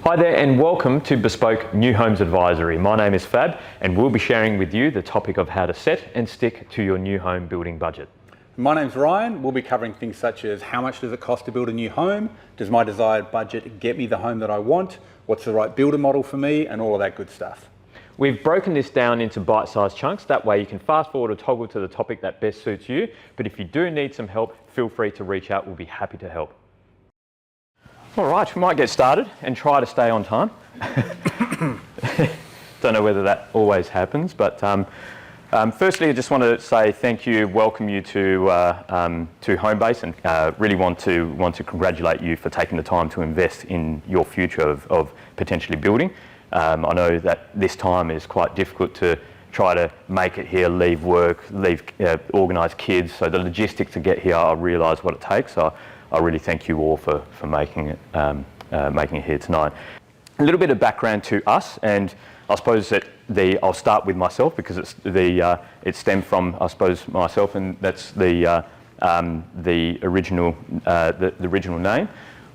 Hi there and welcome to Bespoke New Homes Advisory. My name is Fab and we'll be sharing with you the topic of how to set and stick to your new home building budget. My name's Ryan. We'll be covering things such as how much does it cost to build a new home? Does my desired budget get me the home that I want? What's the right builder model for me? And all of that good stuff. We've broken this down into bite-sized chunks. That way you can fast forward or toggle to the topic that best suits you. But if you do need some help, feel free to reach out. We'll be happy to help. All right, we might get started and try to stay on time. Don't know whether that always happens, but firstly, I just want to say thank you, welcome you to Homebase, and really want to congratulate you for taking the time to invest in your future of potentially building. I know that this time is quite difficult to try to make it here, leave work, organise kids. So the logistics to get here, I realise what it takes. So I really thank you all for making it here tonight. A little bit of background to us, and I suppose that I'll start with myself because it stemmed from, I suppose, myself, and that's the original name.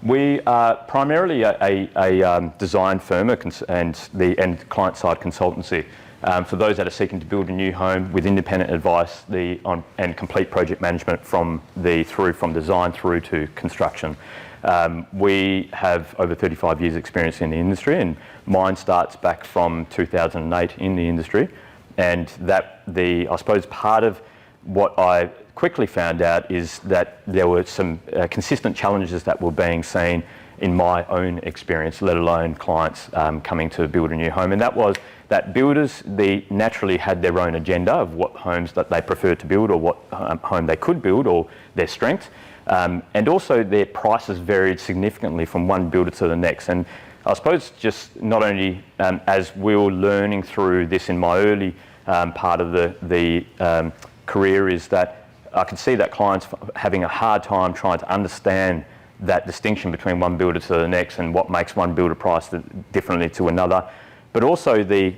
We are primarily a design firm and client-side consultancy for those that are seeking to build a new home with independent advice and complete project management from design through to construction. We have over 35 years experience in the industry, and mine starts back from 2008 in the industry. And I suppose part of what I quickly found out is that there were some consistent challenges that were being seen in my own experience, let alone clients coming to build a new home. And that was that builders, they naturally had their own agenda of what homes that they preferred to build or what home they could build or their strengths. And also their prices varied significantly from one builder to the next. And I suppose just not only as we were learning through this in my early part of the career, is that I could see that clients having a hard time trying to understand that distinction between one builder to the next and what makes one builder price differently to another. But also the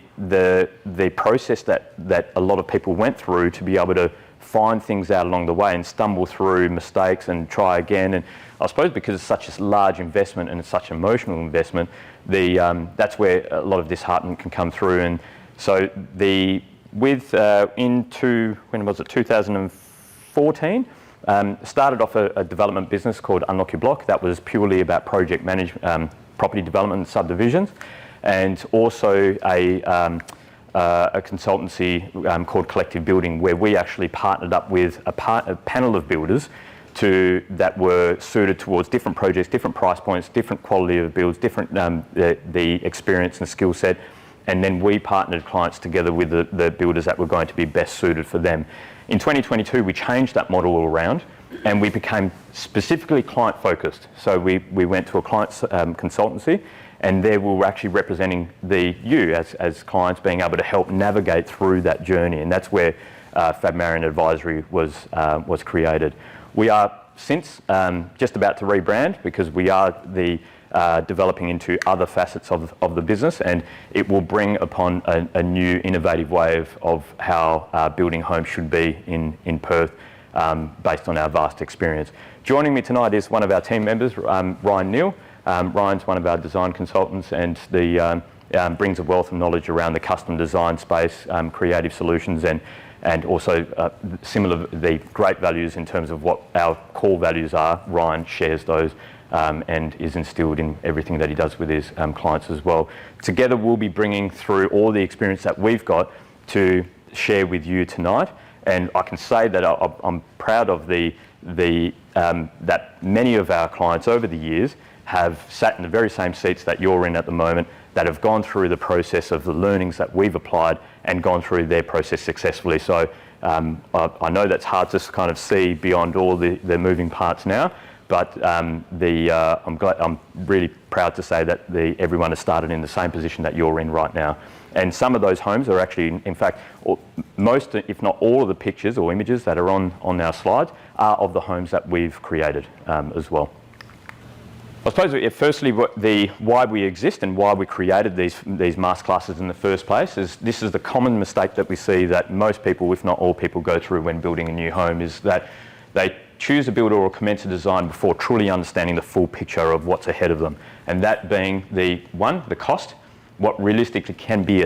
process that a lot of people went through to be able to find things out along the way and stumble through mistakes and try again. And I suppose because it's such a large investment and it's such an emotional investment, that's where a lot of disheartenment can come through. And so when was it, 2014, started off a development business called Unlock Your Block that was purely about project management, property development and subdivisions, and also a consultancy called Collective Building, where we actually partnered up with a panel of builders that were suited towards different projects, different price points, different quality of builds, different the experience and skill set, and then we partnered clients together with the builders that were going to be best suited for them. In 2022, we changed that model around and we became specifically client focused. So we went to a client consultancy, and there we were actually representing you as clients, being able to help navigate through that journey. And that's where Fab Marion Advisory was created. We are since just about to rebrand because we are developing into other facets of the business, and it will bring upon a new innovative way of how building homes should be in Perth, based on our vast experience. Joining me tonight is one of our team members, Ryan Neal. Ryan's one of our design consultants and brings a wealth of knowledge around the custom design space, creative solutions, and also the great values in terms of what our core values are. Ryan shares those and is instilled in everything that he does with his clients as well. Together we'll be bringing through all the experience that we've got to share with you tonight, and I can say that I'm proud of that many of our clients over the years have sat in the very same seats that you're in at the moment, that have gone through the process of the learnings that we've applied and gone through their process successfully. So I know that's hard to kind of see beyond all the moving parts now, but I'm really proud to say that everyone has started in the same position that you're in right now. And some of those homes are actually, in fact, most, if not all of the pictures or images that are on our slides are of the homes that we've created as well. I suppose firstly why we exist and why we created these masterclasses in the first place is this is the common mistake that we see that most people, if not all people, go through when building a new home, is that they choose a builder or commence a design before truly understanding the full picture of what's ahead of them. And that being the cost, what realistically can be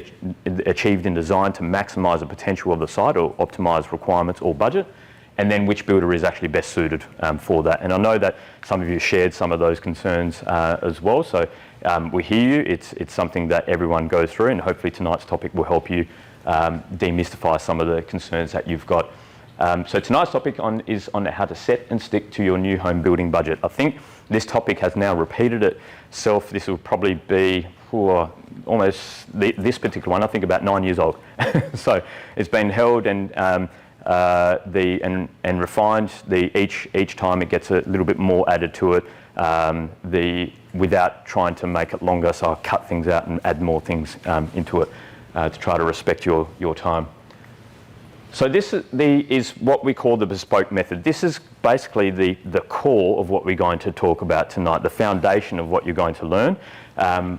achieved in design to maximise the potential of the site or optimise requirements or budget, and then which builder is actually best suited for that. And I know that some of you shared some of those concerns as well, so we hear you. It's something that everyone goes through, and hopefully tonight's topic will help you demystify some of the concerns that you've got. So tonight's topic is on how to set and stick to your new home building budget. I think this topic has now repeated itself. This will probably be almost this particular one, I think about 9 years old. So it's been held and refined. Each time it gets a little bit more added to it. Without trying to make it longer, so I'll cut things out and add more things into it to try to respect your time. So this is what we call the bespoke method. This is basically the core of what we're going to talk about tonight, the foundation of what you're going to learn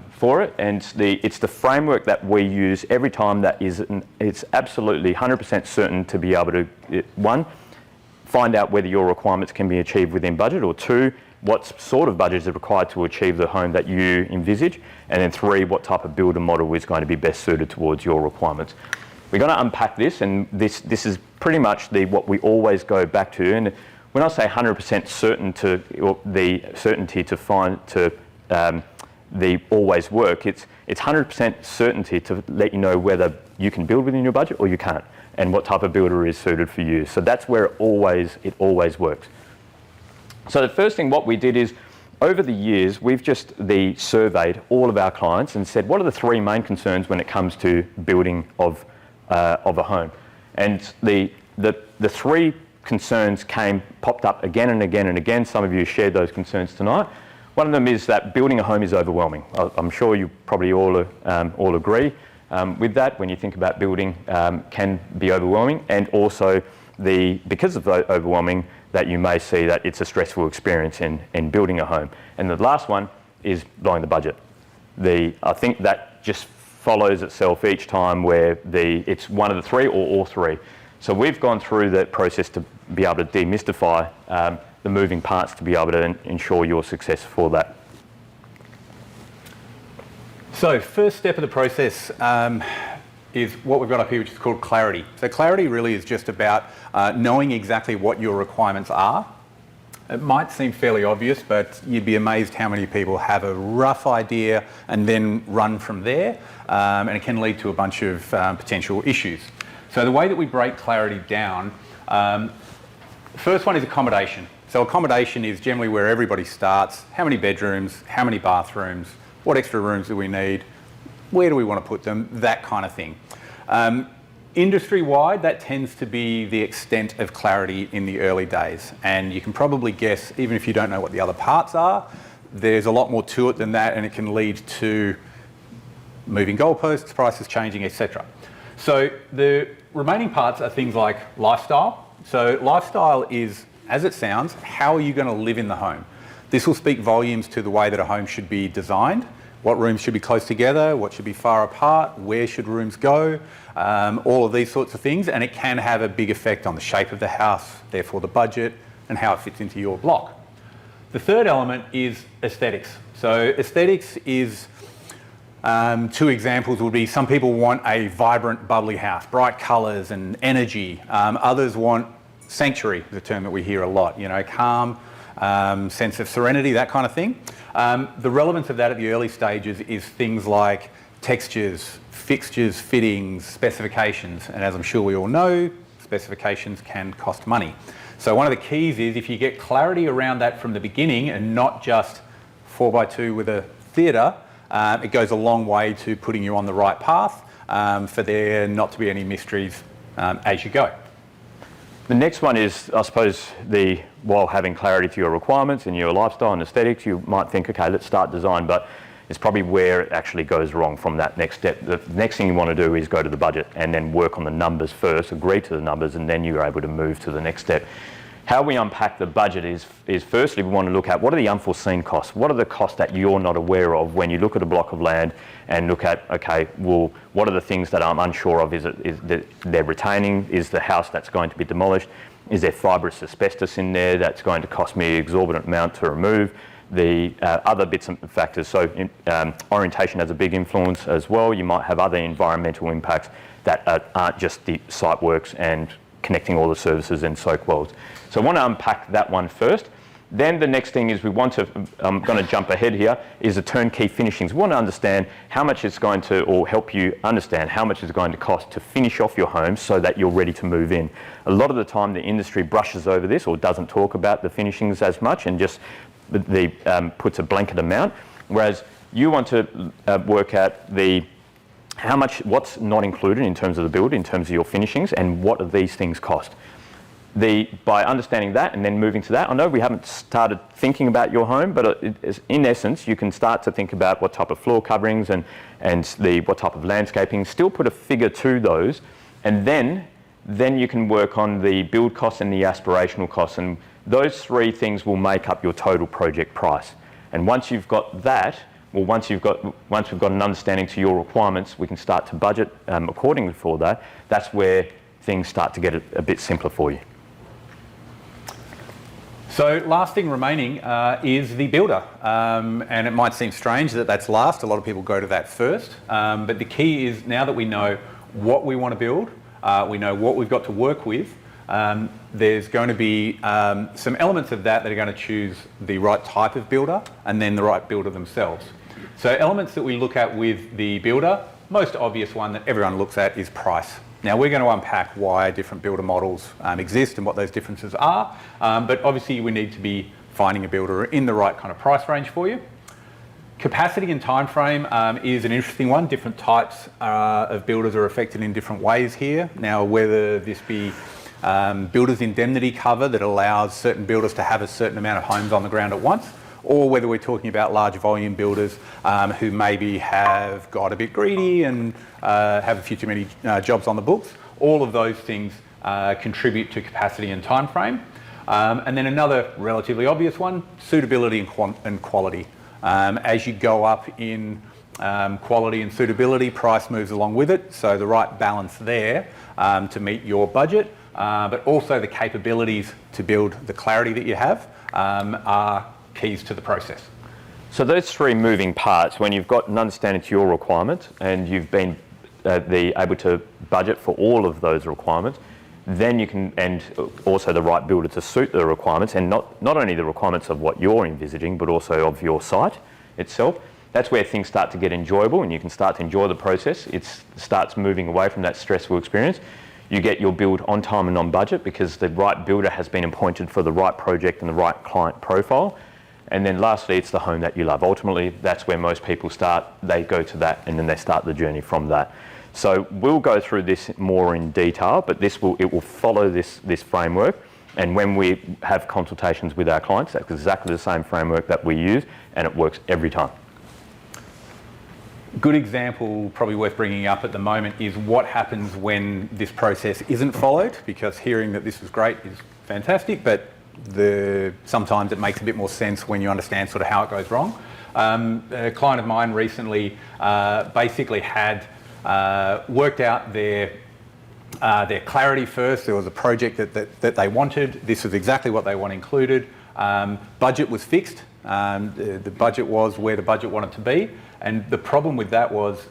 for it. And it's the framework that we use every time that it's absolutely 100% certain to be able to, one, find out whether your requirements can be achieved within budget, or two, what sort of budget is required to achieve the home that you envisage, and then three, what type of builder model is going to be best suited towards your requirements. We're going to unpack this, and this is pretty much what we always go back to. And when I say 100% certain or the certainty to find the always work, it's 100% certainty to let you know whether you can build within your budget or you can't, and what type of builder is suited for you. So that's where it always works. So the first thing what we did is, over the years, we've just surveyed all of our clients and said, what are the three main concerns when it comes to building of a home? And the three concerns popped up again and again and again. Some of you shared those concerns tonight. One of them is that building a home is overwhelming. I'm sure you probably all agree with that. When you think about building, can be overwhelming, and also because of the overwhelming, that you may see that it's a stressful experience in building a home. And the last one is blowing the budget. I think that just follows itself each time, where it's one of the three or all three. So we've gone through that process to be able to demystify the moving parts to be able to ensure your success for that. So first step of the process is what we've got up here, which is called clarity. So clarity really is just about knowing exactly what your requirements are. It might seem fairly obvious, but you'd be amazed how many people have a rough idea and then run from there, and it can lead to a bunch of potential issues. So the way that we break clarity down, the first one is accommodation. So accommodation is generally where everybody starts. How many bedrooms, how many bathrooms, what extra rooms do we need, where do we want to put them, that kind of thing. Industry-wide, that tends to be the extent of clarity in the early days. And you can probably guess, even if you don't know what the other parts are, there's a lot more to it than that, and it can lead to moving goalposts, prices changing, etc. So the remaining parts are things like lifestyle. So lifestyle is, as it sounds, how are you going to live in the home? This will speak volumes to the way that a home should be designed. What rooms should be close together, what should be far apart, where should rooms go, all of these sorts of things, and it can have a big effect on the shape of the house, therefore the budget, and how it fits into your block. The third element is aesthetics. So aesthetics is, two examples would be, some people want a vibrant, bubbly house, bright colours and energy. Others want sanctuary, the term that we hear a lot, calm, sense of serenity, that kind of thing. The relevance of that at the early stages is things like textures, fixtures, fittings, specifications, and as I'm sure we all know, specifications can cost money. So one of the keys is, if you get clarity around that from the beginning and not just 4x2 with a theatre, it goes a long way to putting you on the right path for there not to be any mysteries as you go. The next one is, I suppose, while having clarity to your requirements and your lifestyle and aesthetics, you might think, okay, let's start design, but it's probably where it actually goes wrong from that next step. The next thing you want to do is go to the budget and then work on the numbers first, agree to the numbers, and then you're able to move to the next step. How we unpack the budget is firstly, we want to look at what are the unforeseen costs? What are the costs that you're not aware of when you look at a block of land and look at, okay, well, what are the things that I'm unsure of? Is that they're retaining? Is the house that's going to be demolished? Is there fibrous asbestos in there that's going to cost me an exorbitant amount to remove? The other bits and factors, so orientation has a big influence as well. You might have other environmental impacts that aren't just the site works and connecting all the services and soak wells. So I want to unpack that one first. Then the next thing is I'm going to jump ahead here, is the turnkey finishings. We want to understand how much it's going to, or help you understand how much it's going to cost to finish off your home so that you're ready to move in. A lot of the time the industry brushes over this or doesn't talk about the finishings as much and just puts a blanket amount, whereas you want to work out what's not included in terms of the build, in terms of your finishings, and what do these things cost. By understanding that and then moving to that, I know we haven't started thinking about your home, but in essence, you can start to think about what type of floor coverings and what type of landscaping, still put a figure to those, and then you can work on the build costs and the aspirational costs, and those three things will make up your total project price. And once you've got that, well, once we've got an understanding to your requirements, we can start to budget accordingly for that. That's where things start to get a bit simpler for you. So last thing remaining is the builder, and it might seem strange that that's last. A lot of people go to that first, but the key is now that we know what we want to build, we know what we've got to work with, there's going to be some elements of that are going to choose the right type of builder and then the right builder themselves. So elements that we look at with the builder, most obvious one that everyone looks at is price. Now we're going to unpack why different builder models exist and what those differences are, but obviously we need to be finding a builder in the right kind of price range for you. Capacity and time frame is an interesting one. Different types of builders are affected in different ways here. Now whether this be builder's indemnity cover that allows certain builders to have a certain amount of homes on the ground at once, or whether we're talking about large volume builders who maybe have got a bit greedy and have a few too many jobs on the books. All of those things contribute to capacity and time frame. And then another relatively obvious one, suitability and quality. As you go up in quality and suitability, price moves along with it. So the right balance there to meet your budget, but also the capabilities to build the clarity that you have are keys to the process. So those three moving parts, when you've got an understanding to your requirements and you've been able to budget for all of those requirements, then you can, and also the right builder to suit the requirements, and not only the requirements of what you're envisaging, but also of your site itself. That's where things start to get enjoyable and you can start to enjoy the process. It starts moving away from that stressful experience. You get your build on time and on budget because the right builder has been appointed for the right project and the right client profile. And then lastly, it's the home that you love. Ultimately, that's where most people start. They go to that and then they start the journey from that. So we'll go through this more in detail, but it will follow this framework. And when we have consultations with our clients, that's exactly the same framework that we use, and it works every time. Good example, probably worth bringing up at the moment, is what happens when this process isn't followed, because hearing that this is great is fantastic, but sometimes it makes a bit more sense when you understand sort of how it goes wrong. A client of mine recently basically had worked out their clarity first. There was a project that they wanted. This was exactly what they want included. Budget was fixed. The budget was where the budget wanted to be. And the problem with that was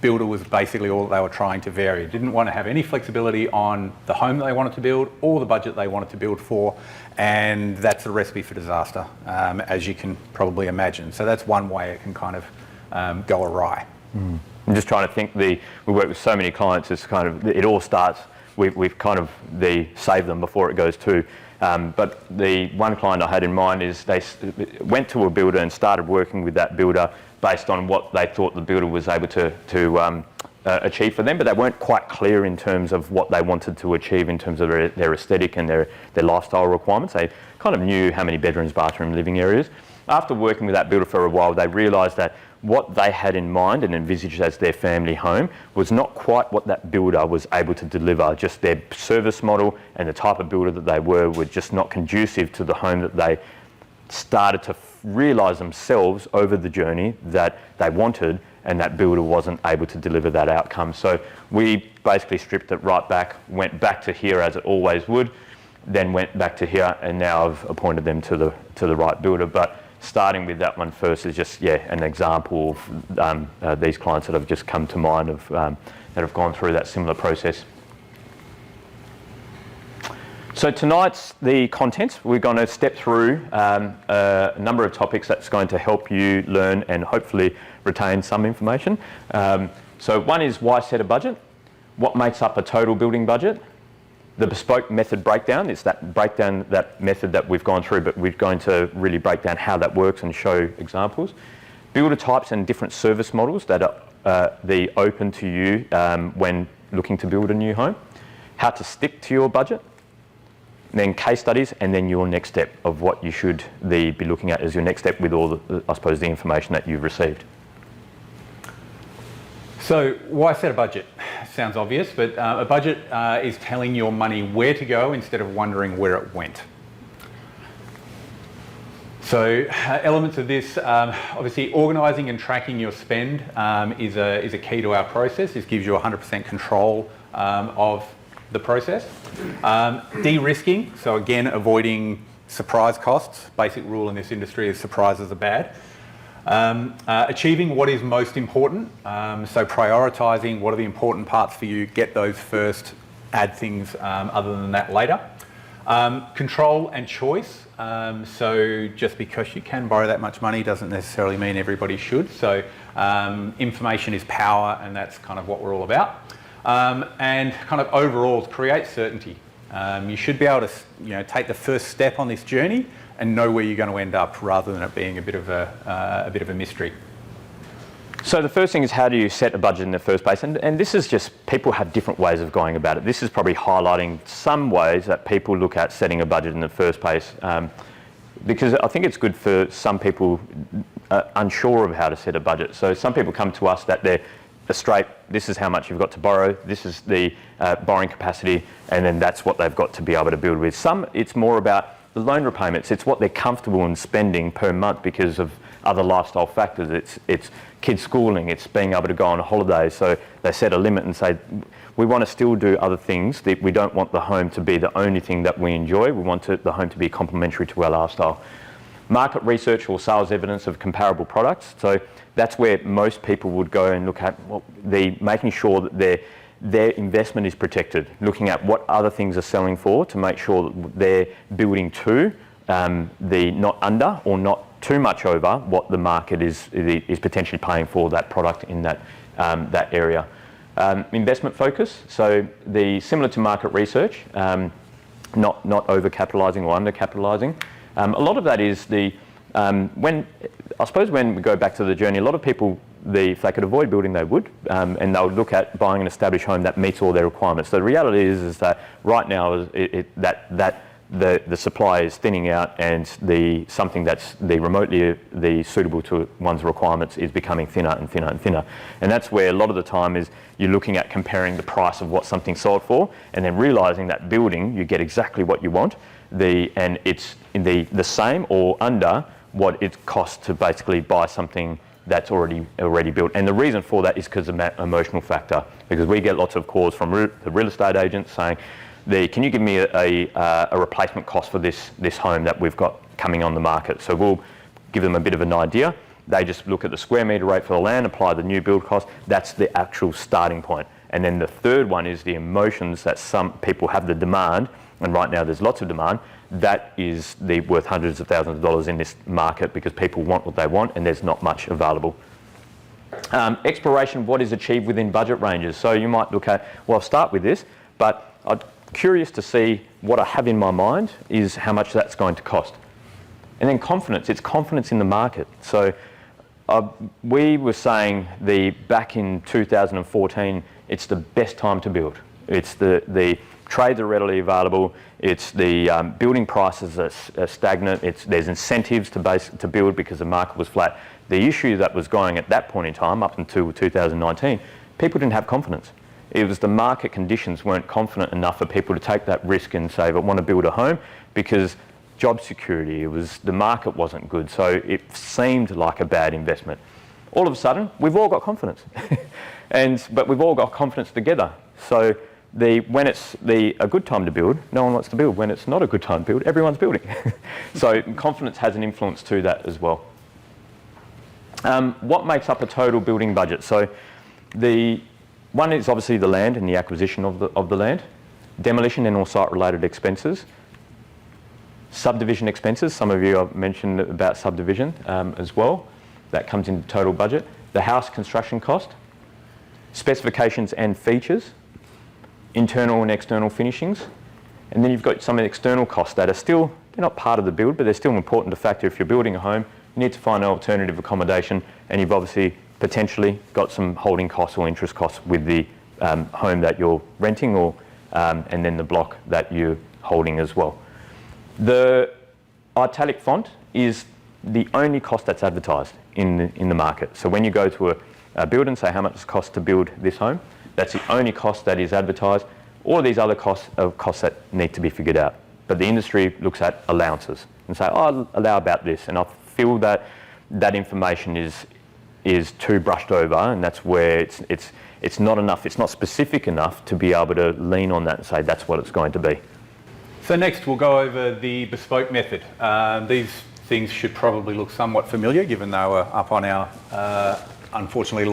builder was basically all that they were trying to vary. Didn't want to have any flexibility on the home that they wanted to build or the budget they wanted to build for. And that's a recipe for disaster, as you can probably imagine. So that's one way it can kind of go awry. I'm just trying to think, we work with so many clients, it all starts, we've kind of save them before it goes to. But the one client I had in mind is they went to a builder and started working with that builder based on what they thought the builder was able to achieve for them, but they weren't quite clear in terms of what they wanted to achieve in terms of their aesthetic and their lifestyle requirements. They kind of knew how many bedrooms, bathroom, living areas. After working with that builder for a while, they realised that what they had in mind and envisaged as their family home was not quite what that builder was able to deliver. Just their service model and the type of builder that they were just not conducive to the home that they started to realise themselves over the journey that they wanted, and that builder wasn't able to deliver that outcome. So we basically stripped it right back, went back to here as it always would, then went back to here, and now I've appointed them to the right builder. But starting with that one first is just an example of these clients that have just come to mind that have gone through that similar process. So tonight's the contents. We're going to step through a number of topics that's going to help you learn and hopefully retain some information. So one is why set a budget, what makes up a total building budget, the bespoke method breakdown. It's that breakdown, that method that we've gone through, but we're going to really break down how that works and show examples. Builder types and different service models that are open to you when looking to build a new home. How to stick to your budget. Then case studies, and then your next step of what you should be looking at as your next step with all the information that you've received. So why set a budget? Sounds obvious, but a budget is telling your money where to go instead of wondering where it went. So elements of this, obviously organising and tracking your spend is a key to our process. This gives you 100% control of the process. De-risking, so again, avoiding surprise costs. Basic rule in this industry is surprises are bad. Achieving what is most important, so prioritising what are the important parts for you, get those first, add things other than that later. Control and choice, so just because you can borrow that much money doesn't necessarily mean everybody should, so information is power, and that's kind of what we're all about. And kind of overall, create certainty. You should be able to take the first step on this journey and know where you're going to end up, rather than it being a bit of a mystery. So the first thing is, how do you set a budget in the first place? And this is just, people have different ways of going about it. This is probably highlighting some ways that people look at setting a budget in the first place, because I think it's good for some people unsure of how to set a budget. So some people come to us that they're straight, this is how much you've got to borrow, this is the borrowing capacity, and then that's what they've got to be able to build with. Some, it's more about the loan repayments. It's what they're comfortable in spending per month because of other lifestyle factors. It's kids schooling, it's being able to go on holidays. So they set a limit and say, we want to still do other things. We don't want the home to be the only thing that we enjoy. We want the home to be complementary to our lifestyle. Market research or sales evidence of comparable products. So that's where most people would go and look at making sure that their investment is protected, looking at what other things are selling for to make sure that they're building to the not under or not too much over what the market is potentially paying for that product in that area. Investment focus, so similar to market research, not over-capitalising or under-capitalising. A lot of that is when we go back to the journey, a lot of people, if they could avoid building, they would, and they would look at buying an established home that meets all their requirements. So the reality is that right now the supply is thinning out, and something that's remotely suitable to one's requirements is becoming thinner and thinner and thinner. And that's where a lot of the time is you're looking at comparing the price of what something's sold for, and then realising that building, you get exactly what you want, and it's in the same or under what it costs to basically buy something that's already built. And the reason for that is because of that emotional factor, because we get lots of calls from the real estate agents saying, can you give me a replacement cost for this home that we've got coming on the market? So we'll give them a bit of an idea. They just look at the square metre rate for the land, apply the new build cost. That's the actual starting point. And then the third one is the emotions that some people have, the demand, and right now there's lots of demand. That is worth hundreds of thousands of dollars in this market because people want what they want and there's not much available. Exploration, what is achieved within budget ranges. So you might look at, well, I'll start with this, but I'm curious to see what I have in my mind is how much that's going to cost. And then confidence, it's confidence in the market. So we were saying back in 2014, it's the best time to build. It's the trades are readily available. It's the building prices are stagnant. There's incentives to build because the market was flat. The issue that was going at that point in time, up until 2019, people didn't have confidence. It was the market conditions weren't confident enough for people to take that risk and say, I want to build a home, because job security, the market wasn't good. So it seemed like a bad investment. All of a sudden, we've all got confidence. But we've all got confidence together. So when it's a good time to build, no one wants to build. When it's not a good time to build, everyone's building. So confidence has an influence to that as well. What makes up a total building budget? So the one is obviously the land and the acquisition of the land, demolition and all site-related expenses, subdivision expenses. Some of you have mentioned about subdivision as well. That comes into total budget. The house construction cost, specifications and features, internal and external finishings, and then you've got some external costs that are still, they're not part of the build, but they're still important to factor. If you're building a home, you need to find an alternative accommodation, and you've obviously potentially got some holding costs or interest costs with the home that you're renting, or and then the block that you're holding as well. The italic font is the only cost that's advertised in the market. So when you go to a builder and say how much it costs to build this home, that's the only cost that is advertised. All these other costs are costs that need to be figured out. But the industry looks at allowances and say, oh, I'll allow about this. And I feel that that information is too brushed over, and that's where it's not enough, it's not specific enough to be able to lean on that and say that's what it's going to be. So next we'll go over the bespoke method. These things should probably look somewhat familiar given they were up on our, unfortunately,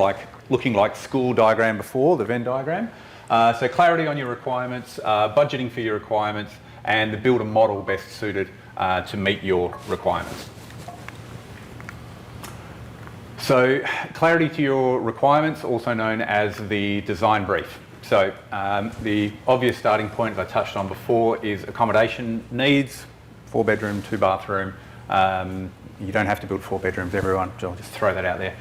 looking like school diagram before, the Venn diagram. So clarity on your requirements, budgeting for your requirements, and the builder model best suited to meet your requirements. So clarity to your requirements, also known as the design brief. So the obvious starting point, as I touched on before, is accommodation needs, 4-bedroom, 2-bathroom. You don't have to build 4 bedrooms, everyone. I'll just throw that out there.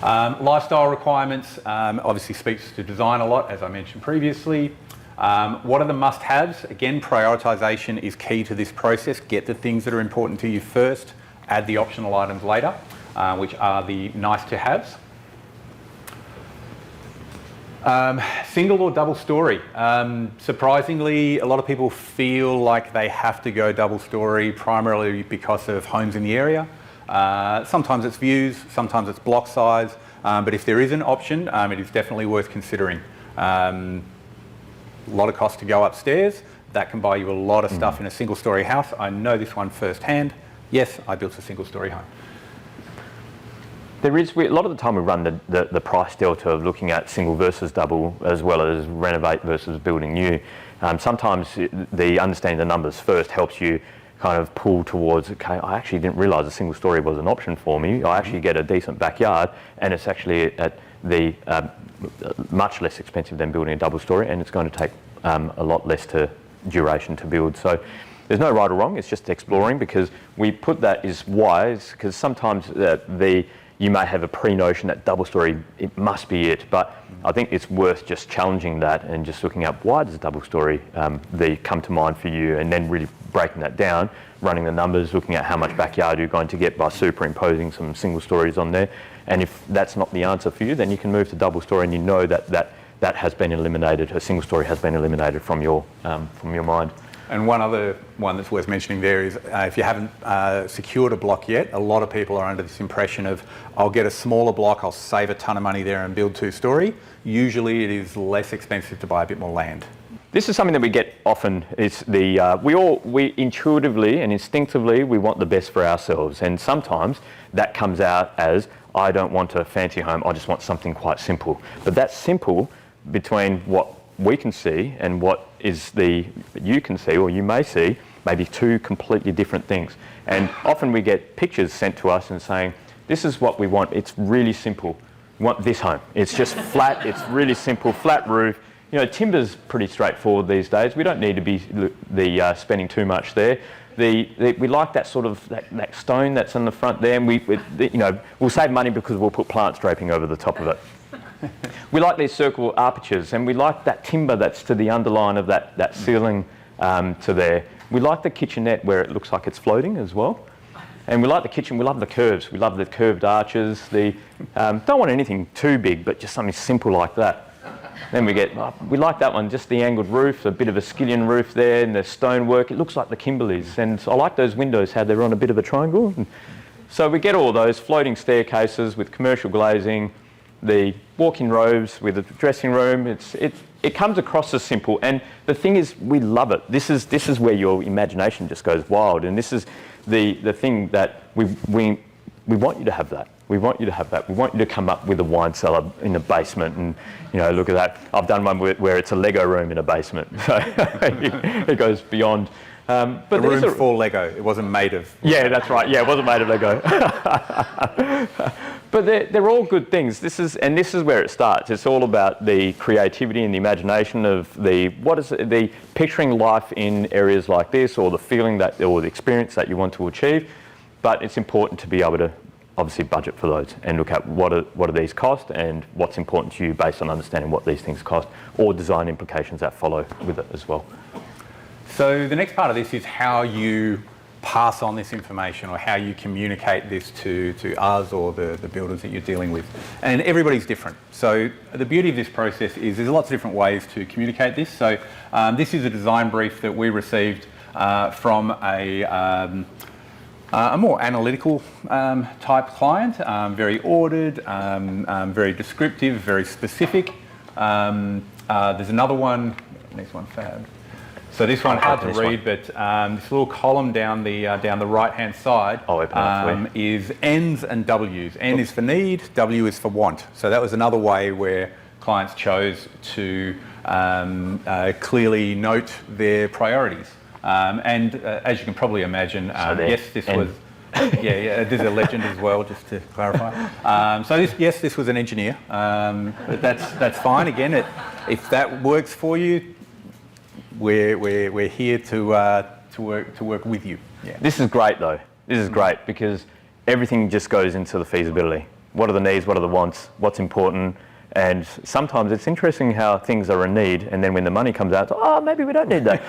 Lifestyle requirements obviously speaks to design a lot, as I mentioned previously. What are the must-haves? Again, prioritisation is key to this process. Get the things that are important to you first, add the optional items later, which are the nice-to-haves. Single or double story. Surprisingly, a lot of people feel like they have to go double story primarily because of homes in the area. Sometimes it's views, sometimes it's block size, but if there is an option, it is definitely worth considering. A lot of cost to go upstairs. That can buy you a lot of stuff in a single story house. I know this one firsthand. Yes, I built a single story home. There is, a lot of the time we run the price delta of looking at single versus double, as well as renovate versus building new. Sometimes the understanding the numbers first helps you kind of pull towards, okay, I actually didn't realise a single story was an option for me. I actually get a decent backyard, and it's actually at the much less expensive than building a double story, and it's going to take a lot less duration to build. So there's no right or wrong, it's just exploring, because we put that as wise, because sometimes you may have a pre-notion that double story, it must be it, but I think it's worth just challenging that and just looking up why does double story come to mind for you, and then really breaking that down, running the numbers, looking at how much backyard you're going to get by superimposing some single stories on there. And if that's not the answer for you, then you can move to double story, and you know that has been eliminated, a single story has been eliminated from your mind. And one other one that's worth mentioning there is if you haven't secured a block yet, a lot of people are under this impression of, I'll get a smaller block, I'll save a ton of money there and build 2-story. Usually it is less expensive to buy a bit more land. This is something that we get often. It's we intuitively and instinctively we want the best for ourselves, and sometimes that comes out as, I don't want a fancy home, I just want something quite simple. But that's simple between what we can see and what is you can see, or you may see, maybe two completely different things. And often we get pictures sent to us and saying, this is what we want, it's really simple. We want this home. It's just flat, it's really simple, flat roof. You know, timber's pretty straightforward these days. We don't need to be spending too much there. We like that sort of that stone that's in the front there, and we'll save money because we'll put plant draping over the top of it. We like these circle apertures, and we like that timber that's to the underline of that ceiling to there. We like the kitchenette where it looks like it's floating as well. And we like the kitchen, we love the curves, we love the curved arches. Don't want anything too big, but just something simple like that. Then we like that one, just the angled roof, a bit of a skillion roof there, and the stonework. It looks like the Kimberleys. And I like those windows, how they're on a bit of a triangle. And so we get all those floating staircases with commercial glazing, the walk-in robes with a dressing room. It comes across as simple, and the thing is, we love it. This is where your imagination just goes wild, and this is the thing that we want you to have that. We want you to have that. We want you to come up with a wine cellar in the basement, and look at that. I've done one where it's a Lego room in a basement, so it goes beyond. But the room for Lego. It wasn't made of. Yeah, that's right. Yeah, it wasn't made of Lego. But they're all good things. This is where it starts. It's all about the creativity and the imagination of the picturing life in areas like this, or the feeling or the experience that you want to achieve. But it's important to be able to obviously budget for those and look at what do these cost and what's important to you based on understanding what these things cost, or design implications that follow with it as well. So the next part of this is how you pass on this information, or how you communicate this to us or the builders that you're dealing with. And everybody's different. So the beauty of this process is there's lots of different ways to communicate this. So this is a design brief that we received from a more analytical type client, very ordered, very descriptive, very specific. There's another one, next one, Fab. So this one, hard to read, but this little column down the right-hand side is N's and W's. N is for need, W is for want. So that was another way where clients chose to clearly note their priorities. And as you can probably imagine, yes, this was... there's a legend as well, just to clarify. So this was an engineer. But that's fine. Again, if that works for you, we're here to work with you. Yeah. This is great though. This is great because everything just goes into the feasibility. What are the needs? What are the wants? What's important? And sometimes it's interesting how things are a need, and then when the money comes out, maybe we don't need that.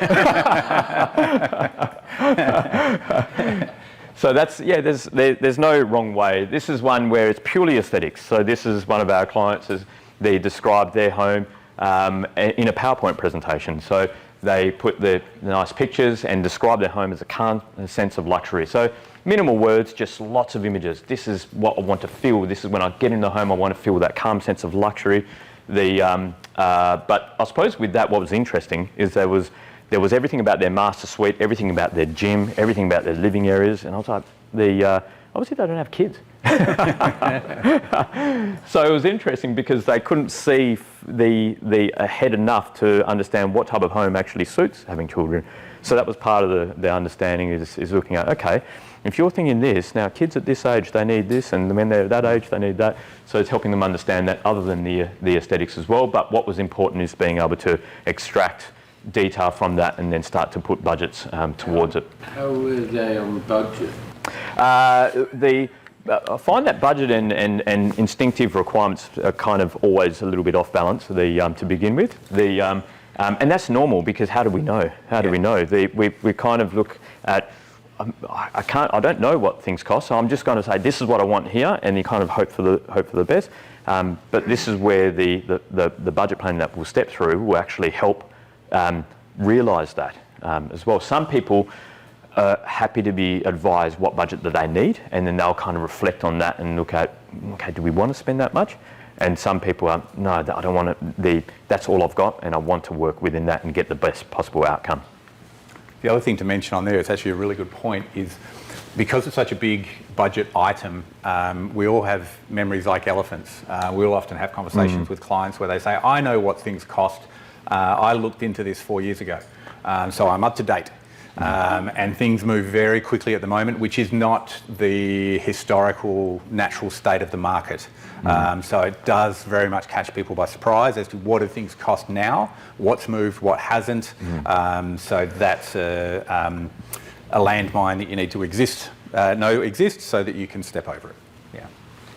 So there's no wrong way. This is one where it's purely aesthetics. So this is one of our clients, they described their home in a PowerPoint presentation. So they put the nice pictures and describe their home as a calm sense of luxury. So minimal words, just lots of images. This is what I want to feel. This is when I get in the home, I want to feel that calm sense of luxury. But I suppose with that, what was interesting is there was everything about their master suite, everything about their gym, everything about their living areas. And I was like, obviously they don't have kids. So it was interesting because they couldn't see the ahead enough to understand what type of home actually suits having children. So that was part of the understanding is looking at, okay, if you're thinking this, now kids at this age, they need this, and when they're that age, they need that. So it's helping them understand that other than the aesthetics as well. But what was important is being able to extract detail from that and then start to put budgets towards it. How were they on budget? I find that budget and instinctive requirements are kind of always a little bit off balance to begin with. And that's normal because how do we know? How do we know? We kind of look at, I don't know what things cost, so I'm just going to say this is what I want here, and you kind of hope for the best. But this is where the budget plan that we'll step through will actually help realise that as well. Some people are happy to be advised what budget that they need, and then they'll kind of reflect on that and look at, okay, do we want to spend that much? And some people are, no, I don't want it. That's all I've got, and I want to work within that and get the best possible outcome. The other thing to mention on there, it's actually a really good point, is because it's such a big budget item, we all have memories like elephants. We all often have conversations with clients where they say, I know what things cost. I looked into this 4 years ago, so I'm up to date. And things move very quickly at the moment, which is not the historical natural state of the market. So it does very much catch people by surprise as to what do things cost now, what's moved, what hasn't. So that's a landmine that you need to know exists so that you can step over it. Yeah.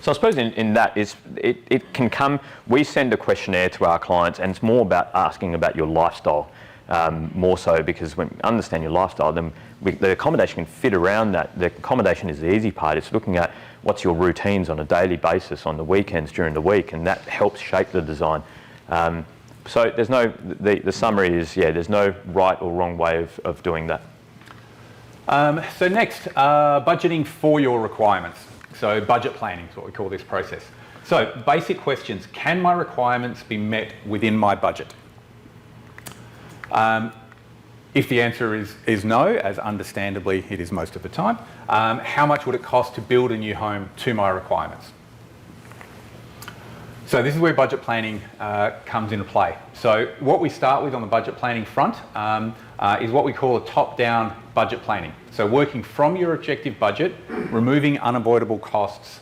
So I suppose in that it can come, we send a questionnaire to our clients, and it's more about asking about your lifestyle. More so because when you understand your lifestyle, then the accommodation can fit around that. The accommodation is the easy part. It's looking at what's your routines on a daily basis, on the weekends, during the week, and that helps shape the design. So there's the summary is, there's no right or wrong way of doing that. So next, budgeting for your requirements. So budget planning is what we call this process. So basic questions. Can my requirements be met within my budget? If the answer is no, as understandably it is most of the time, how much would it cost to build a new home to my requirements? So this is where budget planning comes into play. So what we start with on the budget planning front is what we call a top-down budget planning. So working from your objective budget, removing unavoidable costs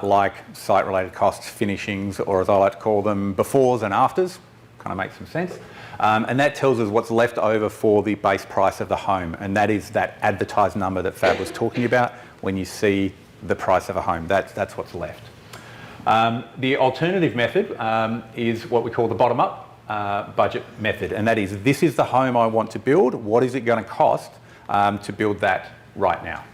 like site-related costs, finishings, or as I like to call them, befores and afters. Kind of makes some sense. And that tells us what's left over for the base price of the home, and that is that advertised number that Fab was talking about when you see the price of a home. That's what's left. The alternative method is what we call the bottom-up budget method, and that is, this is the home I want to build. What is it going to cost to build that right now?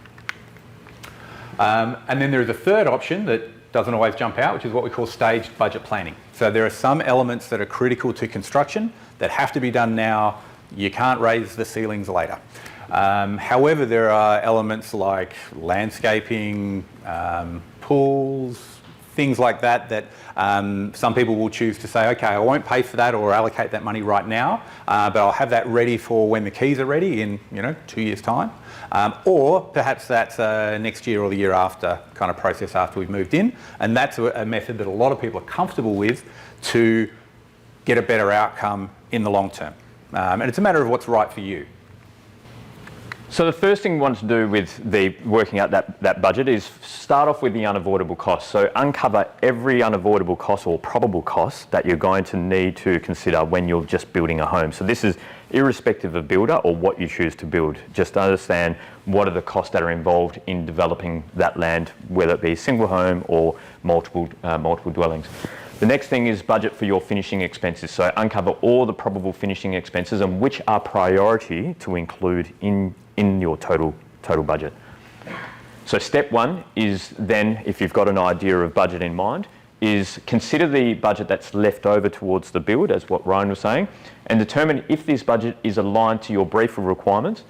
And then there is a third option that doesn't always jump out, which is what we call staged budget planning. So there are some elements that are critical to construction that have to be done now. You can't raise the ceilings later. However, there are elements like landscaping, pools, things like that some people will choose to say, okay, I won't pay for that or allocate that money right now, but I'll have that ready for when the keys are ready in 2 years' time. Or perhaps that's next year or the year after kind of process after we've moved in. And that's a method that a lot of people are comfortable with to get a better outcome in the long term. And it's a matter of what's right for you. So the first thing we want to do with the working out that budget is start off with the unavoidable costs. So uncover every unavoidable cost or probable cost that you're going to need to consider when you're just building a home. So this is irrespective of builder or what you choose to build. Just understand what are the costs that are involved in developing that land, whether it be a single home or multiple dwellings. The next thing is budget for your finishing expenses. So uncover all the probable finishing expenses and which are priority to include in your total budget. So step one is then, if you've got an idea of budget in mind, is consider the budget that's left over towards the build, as what Ryan was saying, and determine if this budget is aligned to your brief of requirements.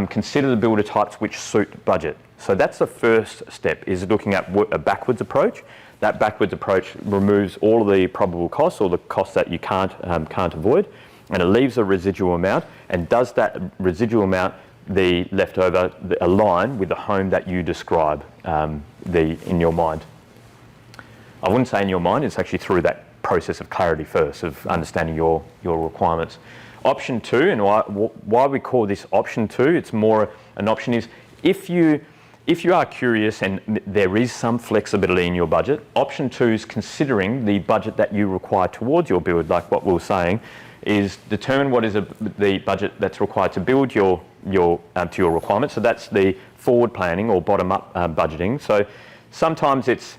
Consider the builder types which suit budget. So that's the first step, is looking at a backwards approach. That backwards approach removes all of the probable costs or the costs that you can't avoid, and it leaves a residual amount. And does that residual amount, the leftover, align with the home that you describe in your mind? I wouldn't say in your mind, it's actually through that process of clarity first, of understanding your requirements. Option two, and why we call this option two, it's more an option, is if you are curious and there is some flexibility in your budget, option two is considering the budget that you require towards your build, like what we were saying, is determine what is the budget that's required to build to your requirements. So that's the forward planning or bottom-up budgeting. So sometimes it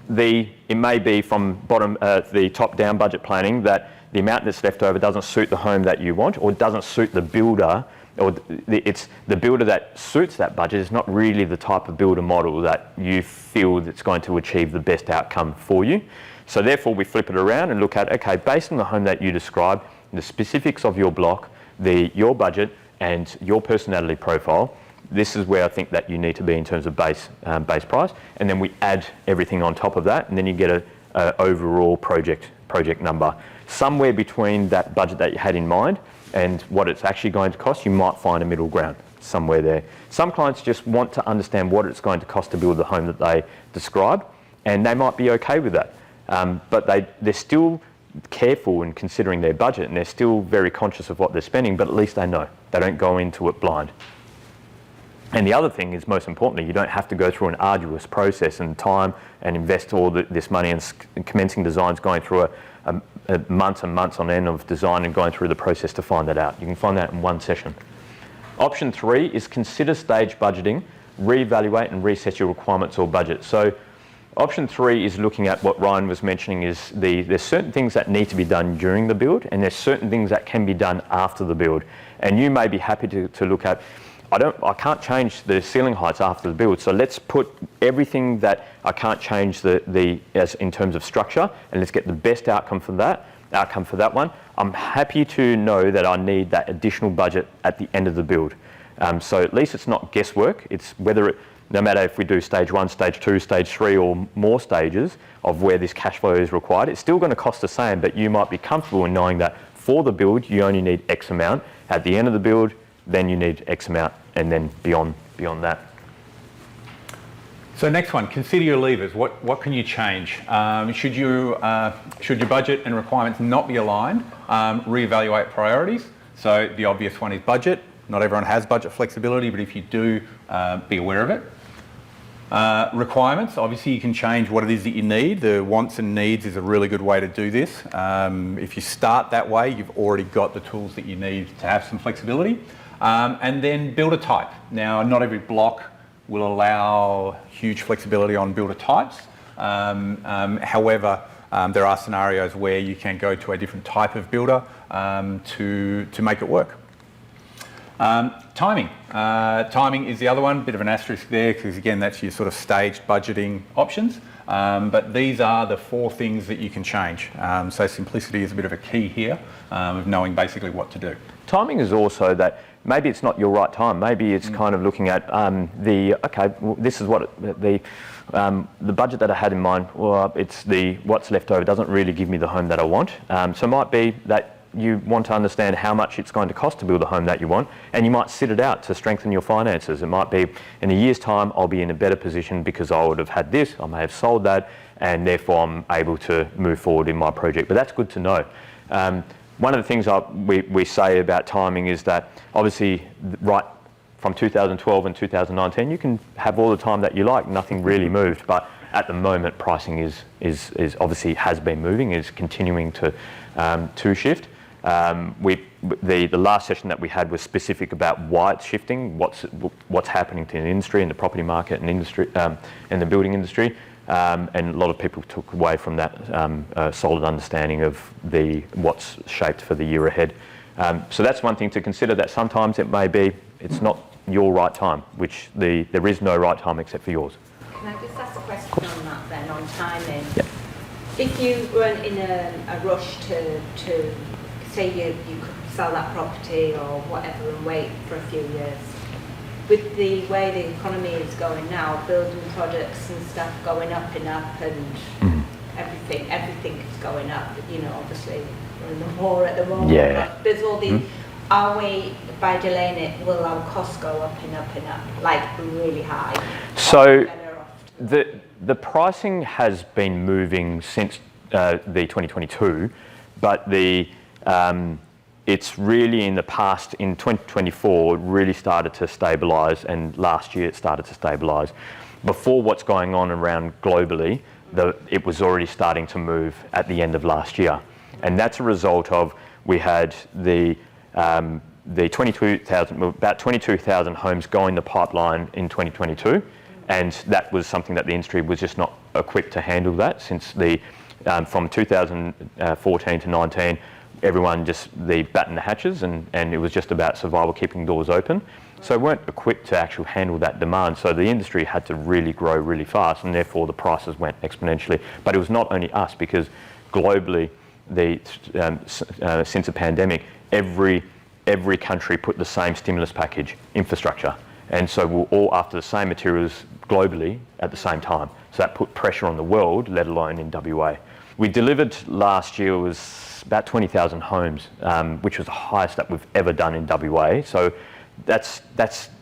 may be from the top-down budget planning that the amount that's left over doesn't suit the home that you want, or doesn't suit the builder, or it's the builder that suits that budget is not really the type of builder model that you feel that's going to achieve the best outcome for you. So therefore we flip it around and look at, okay, based on the home that you describe, the specifics of your block, your budget and your personality profile, this is where I think that you need to be in terms of base price, and then we add everything on top of that, and then you get a overall project number. Somewhere between that budget that you had in mind and what it's actually going to cost, you might find a middle ground somewhere there. Some clients just want to understand what it's going to cost to build the home that they describe, and they might be okay with that. But they're still careful in considering their budget, and they're still very conscious of what they're spending, but at least they know. They don't go into it blind. And the other thing is, most importantly, you don't have to go through an arduous process and time and invest all this money in commencing designs, going through a months and months on end of design and going through the process to find that out. You can find that in one session. Option three is consider stage budgeting, reevaluate and reset your requirements or budget. So option three is looking at what Ryan was mentioning, is there's certain things that need to be done during the build, and there's certain things that can be done after the build. And you may be happy to look at, I can't change the ceiling heights after the build, so let's put everything that I can't change as in terms of structure, and let's get the best outcome for that one. I'm happy to know that I need that additional budget at the end of the build. So at least it's not guesswork. It's whether no matter if we do stage 1, stage 2, stage 3 or more stages of where this cash flow is required, it's still going to cost the same, but you might be comfortable in knowing that for the build you only need X amount. At the end of the build, then you need X amount, and then beyond that. So next one, consider your levers. What can you change? Should your budget and requirements not be aligned, reevaluate priorities. So the obvious one is budget. Not everyone has budget flexibility, but if you do, be aware of it. Requirements, obviously you can change what it is that you need. The wants and needs is a really good way to do this. If you start that way, you've already got the tools that you need to have some flexibility. And then builder type. Now, not every block will allow huge flexibility on builder types. However, there are scenarios where you can go to a different type of builder to make it work. Timing. Timing is the other one, bit of an asterisk there, because again, that's your sort of staged budgeting options. But these are the 4 things that you can change. So simplicity is a bit of a key here of knowing basically what to do. Timing is also that maybe it's not your right time. Maybe it's kind of looking at this is what the budget that I had in mind. Well, it's what's left over doesn't really give me the home that I want. So it might be that you want to understand how much it's going to cost to build the home that you want, and you might sit it out to strengthen your finances. It might be in a year's time I'll be in a better position because I would have had this, I may have sold that, and therefore I'm able to move forward in my project. But that's good to know. One of the things we say about timing is that obviously right from 2012 and 2019 you can have all the time that you like, nothing really moved, but at the moment pricing is obviously has been moving, is continuing to shift. The last session that we had was specific about why it's shifting, what's happening to the industry and the property market and industry and the building industry, and a lot of people took away from that solid understanding of what's shaped for the year ahead. So that's one thing to consider, that sometimes it may be it's not your right time, which there is no right time except for yours. Can I just ask a question on that then, on timing? Yep. If you weren't in a rush to say you could sell that property or whatever and wait for a few years, with the way the economy is going now, building products and stuff going up and everything is going up. You know, obviously we're in the war at the moment. Yeah. But there's all these. Are we, by delaying it, will our costs go up and up and up, like really high? So the pricing has been moving since the 2022, but it's really in the past, in 2024, it really started to stabilise, and last year it started to stabilise. Before what's going on around globally, it was already starting to move at the end of last year. And that's a result of, we had the 22,000, about 22,000 homes go in the pipeline in 2022. And that was something that the industry was just not equipped to handle that, since from 2014 to 19, everyone just battened the hatches, and it was just about survival, keeping doors open. So weren't equipped to actually handle that demand. So the industry had to really grow really fast, and therefore the prices went exponentially. But it was not only us, because globally, since the pandemic, every country put the same stimulus package, infrastructure. And so we're all after the same materials globally at the same time. So that put pressure on the world, let alone in WA. We delivered last year was about 20,000 homes, which was the highest that we've ever done in WA. So that's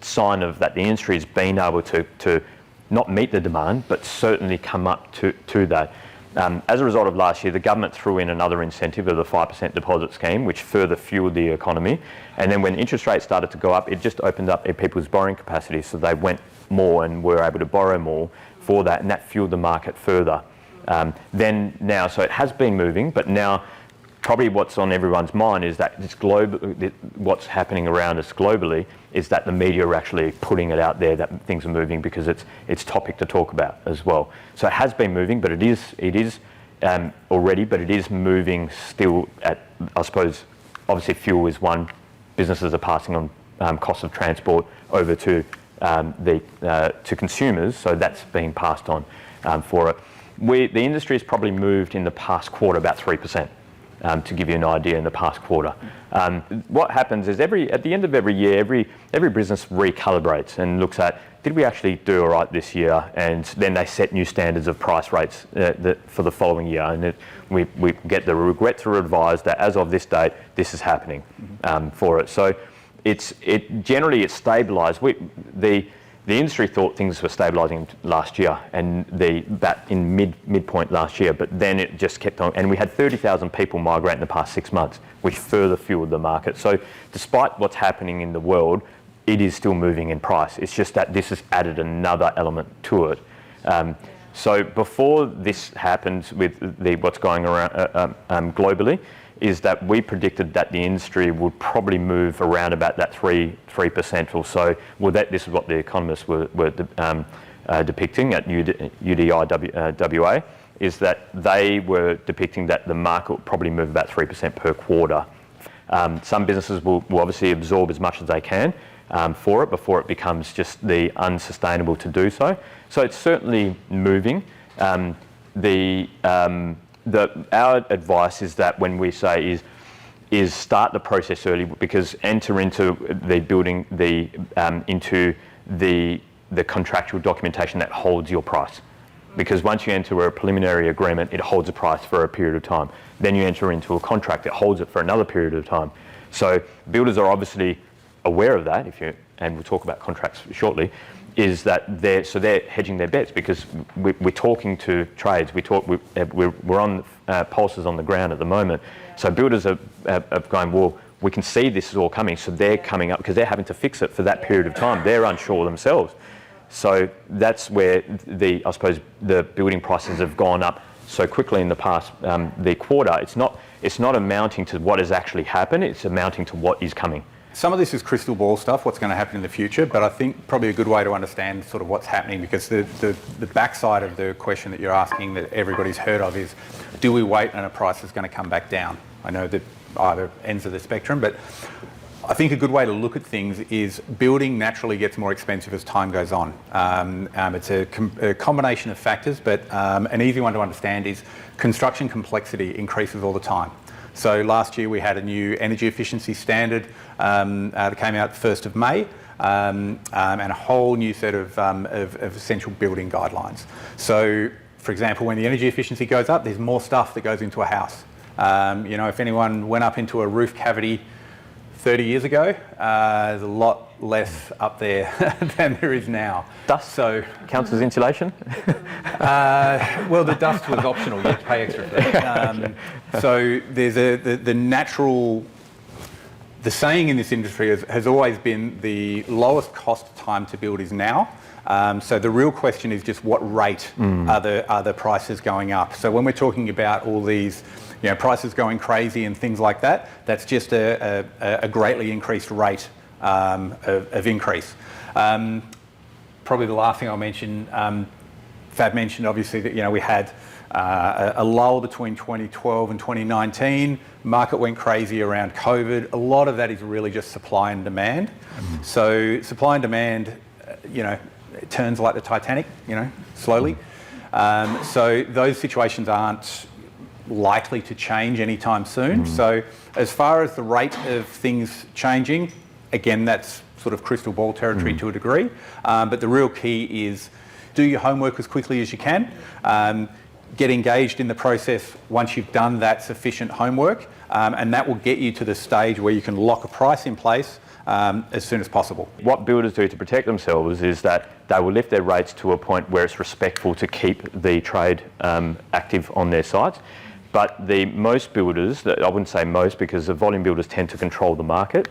sign of that the industry has been able to not meet the demand, but certainly come up to that. As a result of last year, the government threw in another incentive of the 5% deposit scheme, which further fueled the economy. And then when interest rates started to go up, it just opened up people's borrowing capacity, so they went more and were able to borrow more for that, and that fueled the market further. Then now, so it has been moving, but now probably what's on everyone's mind is that what's happening around us globally is that the media are actually putting it out there that things are moving, because it's topic to talk about as well. So it has been moving, but it is already, but it is moving still at, I suppose, obviously fuel is one. Businesses are passing on costs of transport over to consumers, so that's being passed on for it. The industry has probably moved in the past quarter about 3%. to give you an idea in the past quarter. What happens is at the end of every year, every business recalibrates and looks at, did we actually do all right this year? And then they set new standards of price rates for the following year. And we get the regret to advise that as of this date, this is happening for it. So generally it's stabilised. The industry thought things were stabilising last year and in midpoint last year, but then it just kept on. And we had 30,000 people migrate in the past 6 months, which further fueled the market. So despite what's happening in the world, it is still moving in price. It's just that this has added another element to it. So before this happened with what's going around globally, is that we predicted that the industry would probably move around about that 3% or so. Well, this is what the economists were depicting at UDI-WA, is that they were depicting that the market would probably move about 3% per quarter. Some businesses will obviously absorb as much as they can for it before it becomes just unsustainable to do so. So it's certainly moving. Our advice is that when we say is start the process early, because enter into the contractual documentation that holds your price. Because once you enter a preliminary agreement, it holds a price for a period of time. Then you enter into a contract, it holds it for another period of time. So builders are obviously aware of that, and we'll talk about contracts shortly, is that they're hedging their bets, because we're talking to trades. We're on pulses on the ground at the moment. So builders are going, well, we can see this is all coming, so they're coming up because they're having to fix it for that period of time. They're unsure themselves. So that's where I suppose the building prices have gone up so quickly in the past the quarter. It's not amounting to what has actually happened. It's amounting to what is coming. Some of this is crystal ball stuff, what's going to happen in the future, but I think probably a good way to understand sort of what's happening, because the backside of the question that you're asking that everybody's heard of is, do we wait and a price is going to come back down? I know that either ends of the spectrum, but I think a good way to look at things is building naturally gets more expensive as time goes on. It's a combination of factors, but an easy one to understand is construction complexity increases all the time. So last year we had a new energy efficiency standard that came out 1st of May, and a whole new set of essential building guidelines. So, for example, when the energy efficiency goes up, there's more stuff that goes into a house. If anyone went up into a roof cavity 30 years ago, there's a lot less up there than there is now. Dust counts as insulation? Well, the dust was optional. You had to pay extra for that. So there's the natural... The saying in this industry has always been the lowest cost time to build is now. So the real question is just what rate are the prices going up? So when we're talking about all these prices going crazy and things like that, that's just a greatly increased rate of increase. Probably the last thing I'll mention, Fab mentioned obviously that we had a lull between 2012 and 2019. Market went crazy around COVID. A lot of that is really just supply and demand. So supply and demand, it turns like the Titanic, slowly. So those situations aren't likely to change anytime soon. So as far as the rate of things changing, again, that's sort of crystal ball territory to a degree. But the real key is do your homework as quickly as you can. Get engaged in the process once you've done that sufficient homework, and that will get you to the stage where you can lock a price in place as soon as possible. What builders do to protect themselves is that they will lift their rates to a point where it's respectful to keep the trade active on their sites. But most builders, I wouldn't say most because the volume builders tend to control the market,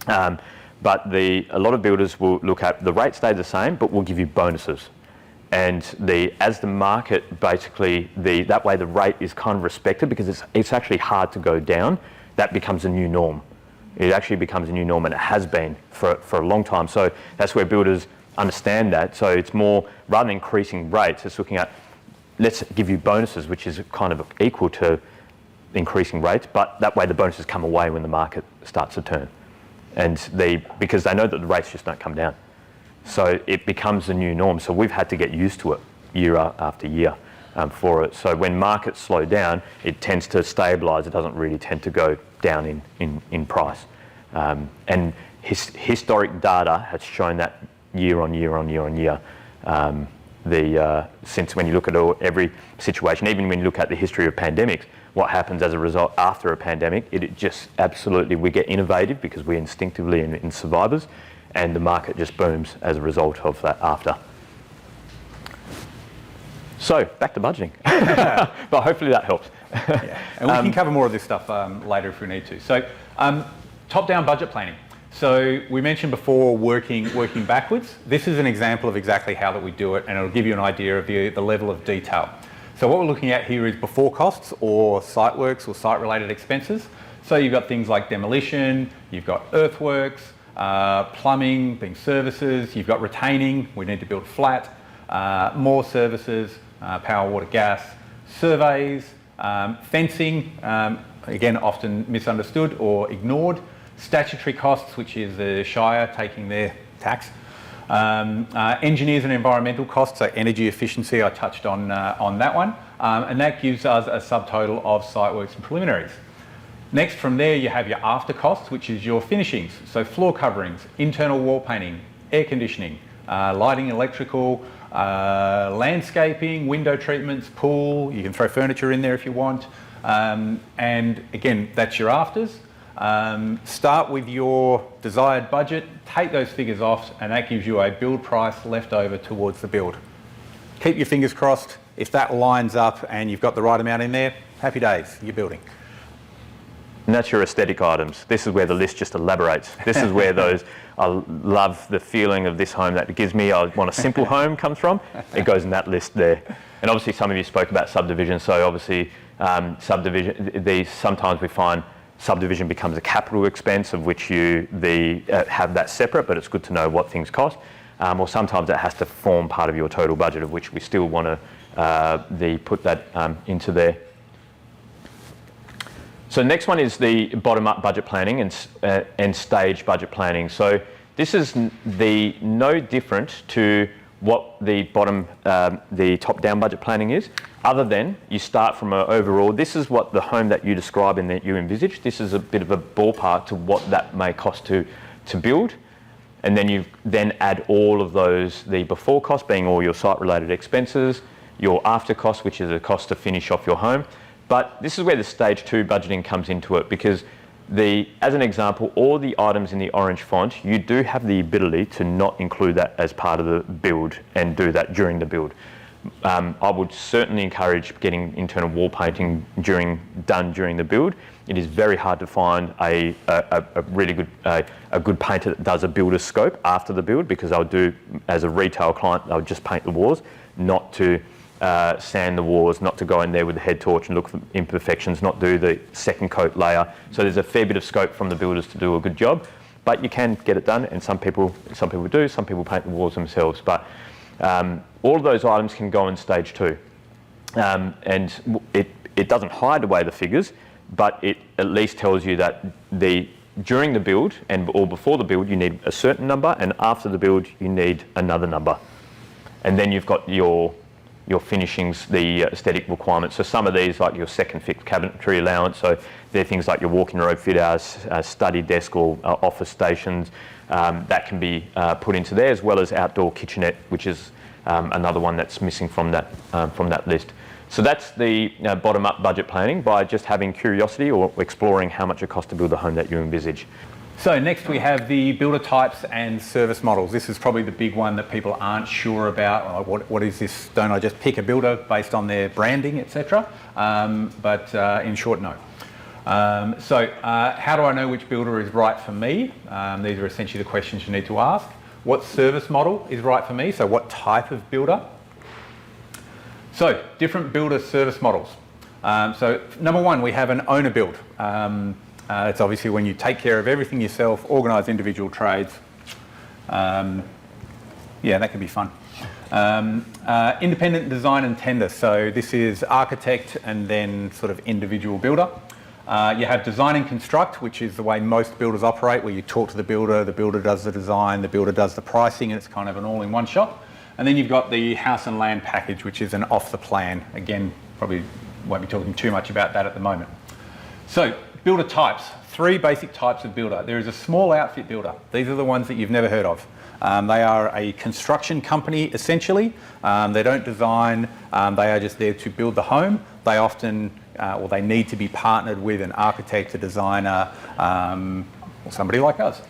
but a lot of builders will look at the rate stay the same, but will give you bonuses. And as the market basically, that way the rate is kind of respected because it's actually hard to go down. That becomes a new norm. It actually becomes a new norm, and it has been for a long time. So that's where builders understand that. So it's more, rather than increasing rates, it's looking at, let's give you bonuses, which is kind of equal to increasing rates, but that way the bonuses come away when the market starts to turn. And because they know that the rates just don't come down. So it becomes a new norm. So we've had to get used to it year after year. for it. So when markets slow down, it tends to stabilise. It doesn't really tend to go down in price. And historic data has shown that year on year on year on year. Since when you look at every situation, even when you look at the history of pandemics, what happens as a result after a pandemic, it just absolutely, we get innovative because we're instinctively in survivors, and the market just booms as a result of that after. So back to budgeting, but hopefully that helps. Yeah. And we can cover more of this stuff later if we need to. So top-down budget planning. So we mentioned before working backwards. This is an example of exactly how that we do it, and it'll give you an idea of the level of detail. So what we're looking at here is before costs or site works or site-related expenses. So you've got things like demolition, you've got earthworks, plumbing, being services, you've got retaining, we need to build flat, more services, power, water, gas, surveys, fencing, again often misunderstood or ignored, statutory costs, which is the Shire taking their tax, engineers and environmental costs, so energy efficiency, I touched on that one, and that gives us a subtotal of site works and preliminaries. Next from there you have your after costs, which is your finishings, so floor coverings, internal wall painting, air conditioning, lighting, electrical, landscaping, window treatments, pool, you can throw furniture in there if you want, and again that's your afters. Start with your desired budget, take those figures off, and that gives you a build price left over towards the build. Keep your fingers crossed. If that lines up and you've got the right amount in there, happy days, you're building. And that's your aesthetic items. This is where the list just elaborates. This is where those, I love the feeling of this home that it gives me, I want a simple home comes from. It goes in that list there. And obviously some of you spoke about subdivision, so obviously subdivision, sometimes we find subdivision becomes a capital expense of which you have that separate, but it's good to know what things cost. Or sometimes it has to form part of your total budget, of which we still want to put that into there. So the next one is the bottom-up budget planning and stage budget planning. So this is no different to what the top-down budget planning is, other than you start from an overall, this is what the home that you describe and that you envisage. This is a bit of a ballpark to what that may cost to build. And then you add all of those, the before cost being all your site-related expenses, your after cost, which is a cost to finish off your home. But this is where the stage 2 budgeting comes into it, because as an example, all the items in the orange font, you do have the ability to not include that as part of the build and do that during the build. I would certainly encourage getting internal wall painting done during the build. It is very hard to find a really good painter that does a builder's scope after the build, because I'll do, as a retail client, I'll just paint the walls, not to sand the walls, not to go in there with the head torch and look for imperfections, not do the second coat layer. So there's a fair bit of scope from the builders to do a good job, but you can get it done, and some people do, some people paint the walls themselves. But all of those items can go in stage 2. And it doesn't hide away the figures, but it at least tells you that during the build or before the build you need a certain number, and after the build you need another number. And then you've got your finishings, the aesthetic requirements. So some of these, like your second fixed cabinetry allowance, so they're things like your walk-in road fit outs, study desk or office stations, that can be put into there, as well as outdoor kitchenette, which is another one that's missing from that list. So that's the bottom-up budget planning, by just having curiosity or exploring how much it costs to build the home that you envisage. So next we have the builder types and service models. This is probably the big one that people aren't sure about. What is this? Don't I just pick a builder based on their branding, etc.? But in short, no. So how do I know which builder is right for me? These are essentially the questions you need to ask. What service model is right for me? So what type of builder? So different builder service models. So number one, we have an owner build. It's obviously when you take care of everything yourself, organise individual trades. Yeah, that can be fun. Independent design and tender. So this is architect and then sort of individual builder. You have design and construct, which is the way most builders operate, where you talk to the builder does the design, the builder does the pricing, and it's kind of an all-in-one shop. And then you've got the house and land package, which is an off the plan. Again, probably won't be talking too much about that at the moment. So builder types, 3 basic types of builder. There is a small outfit builder. These are the ones that you've never heard of. They are a construction company essentially. They don't design, they are just there to build the home. They often, or they need to be partnered with an architect, a designer, or somebody like us.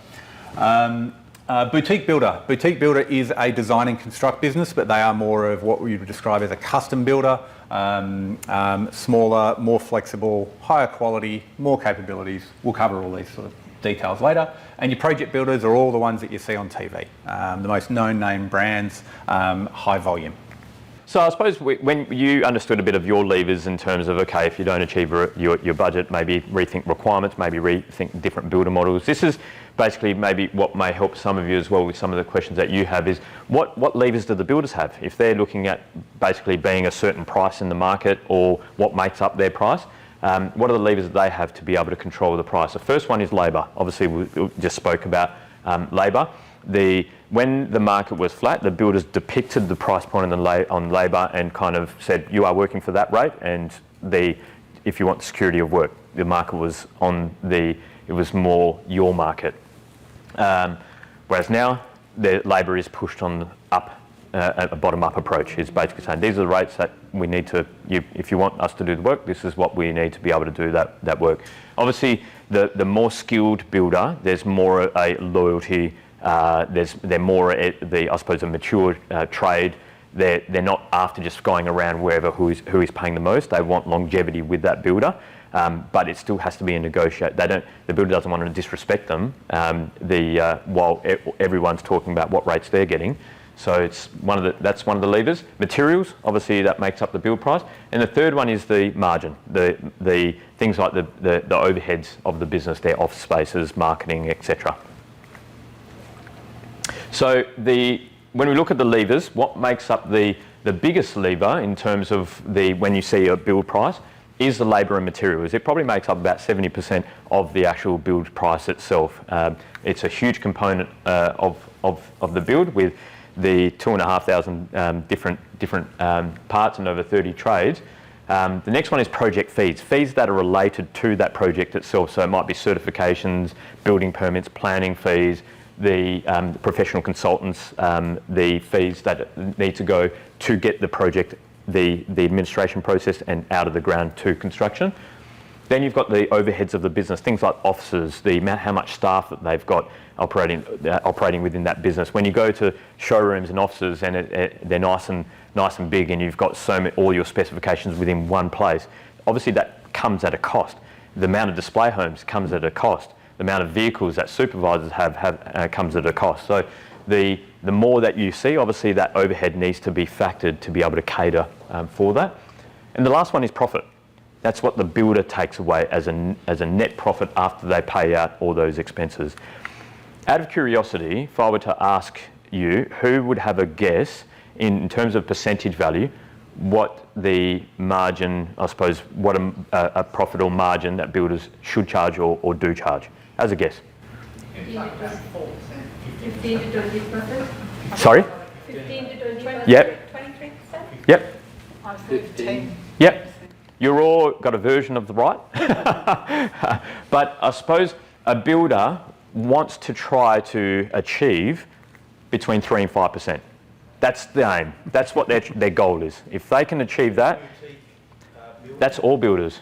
Boutique builder. Boutique builder is a design and construct business, but they are more of what we would describe as a custom builder. Smaller, more flexible, higher quality, more capabilities. We'll cover all these sort of details later. And your project builders are all the ones that you see on TV. The most known name brands, high volume. So I suppose when you understood a bit of your levers in terms of, okay, if you don't achieve your budget, maybe rethink requirements, maybe rethink different builder models. This is basically maybe what may help some of you as well with some of the questions that you have is what levers do the builders have? If they're looking at basically being a certain price in the market or what makes up their price, what are the levers that they have to be able to control the price? The first one is labour. Obviously, we just spoke about labour. When the market was flat, the builders depicted the price point on labour and kind of said, you are working for that rate, and if you want security of work, the market was it was more your market. Whereas now, the labour is pushed on up, a bottom-up approach. It's basically saying, these are the rates that we need to, if you want us to do the work, this is what we need to be able to do that work. Obviously, the more skilled builder, there's more a loyalty. They're more I suppose a mature trade. They're not after just going around wherever who is paying the most. They want longevity with that builder, but it still has to be a negotiate. The builder doesn't want to disrespect them while everyone's talking about what rates they're getting. So that's one of the levers. Materials, obviously, that makes up the build price. And the third one is the margin, the things like the overheads of the business, their office spaces, marketing, etc. So when we look at the levers, what makes up the biggest lever in terms of when you see a build price is the labour and materials. It probably makes up about 70% of the actual build price itself. It's a huge component of the build with the 2,500 different parts and over 30 trades. The next one is project fees that are related to that project itself. So it might be certifications, building permits, planning fees, the professional consultants, the fees that need to go to get the project, the administration process and out of the ground to construction. Then you've got the overheads of the business, things like offices, how much staff that they've got operating within that business. When you go to showrooms and offices and they're nice and big, and you've got all your specifications within one place, obviously that comes at a cost. The amount of display homes comes at a cost. The amount of vehicles that supervisors have comes at a cost. So the more that you see, obviously that overhead needs to be factored to be able to cater for that. And the last one is profit. That's what the builder takes away as a net profit after they pay out all those expenses. Out of curiosity, if I were to ask you, who would have a guess in terms of percentage value, what the margin, I suppose, what a profit or margin that builders should charge or do charge? As a guess. 15 to 20%? Sorry? 15 to 20%? Yep. 23%? Yep. 15. Yep. You're all got a version of the right. But I suppose a builder wants to try to achieve between 3 and 5%. That's the aim. That's what their goal is. If they can achieve that, that's all builders.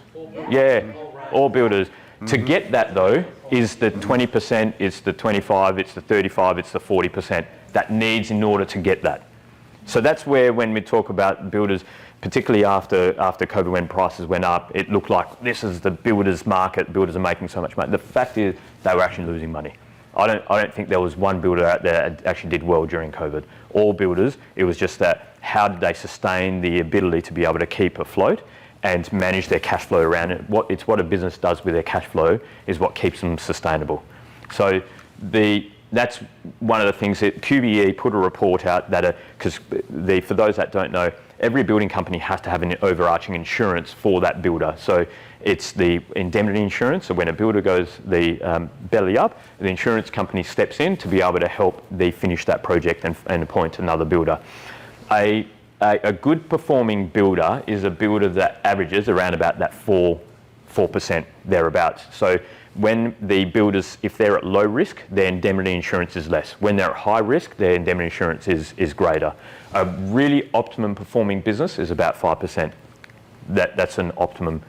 Yeah, all builders. To get that though is the 20%, it's the 25, it's the 35, it's the 40% that needs in order to get that. So that's where when we talk about builders, particularly after COVID when prices went up, it looked like this is the builders market, builders are making so much money. The fact is they were actually losing money. I don't think there was one builder out there that actually did well during COVID. All builders, it was just that how did they sustain the ability to be able to keep afloat and manage their cash flow around it. It's what a business does with their cash flow is what keeps them sustainable. So that's one of the things that QBE put a report out that, because for those that don't know, every building company has to have an overarching insurance for that builder. So it's the indemnity insurance. So when a builder goes the belly up, the insurance company steps in to be able to help they finish that project and appoint another builder. A good performing builder is a builder that averages around about that 4% thereabouts. So when the builders, if they're at low risk, their indemnity insurance is less. When they're at high risk, their indemnity insurance is greater. A really optimum performing business is about 5%. That's an optimum,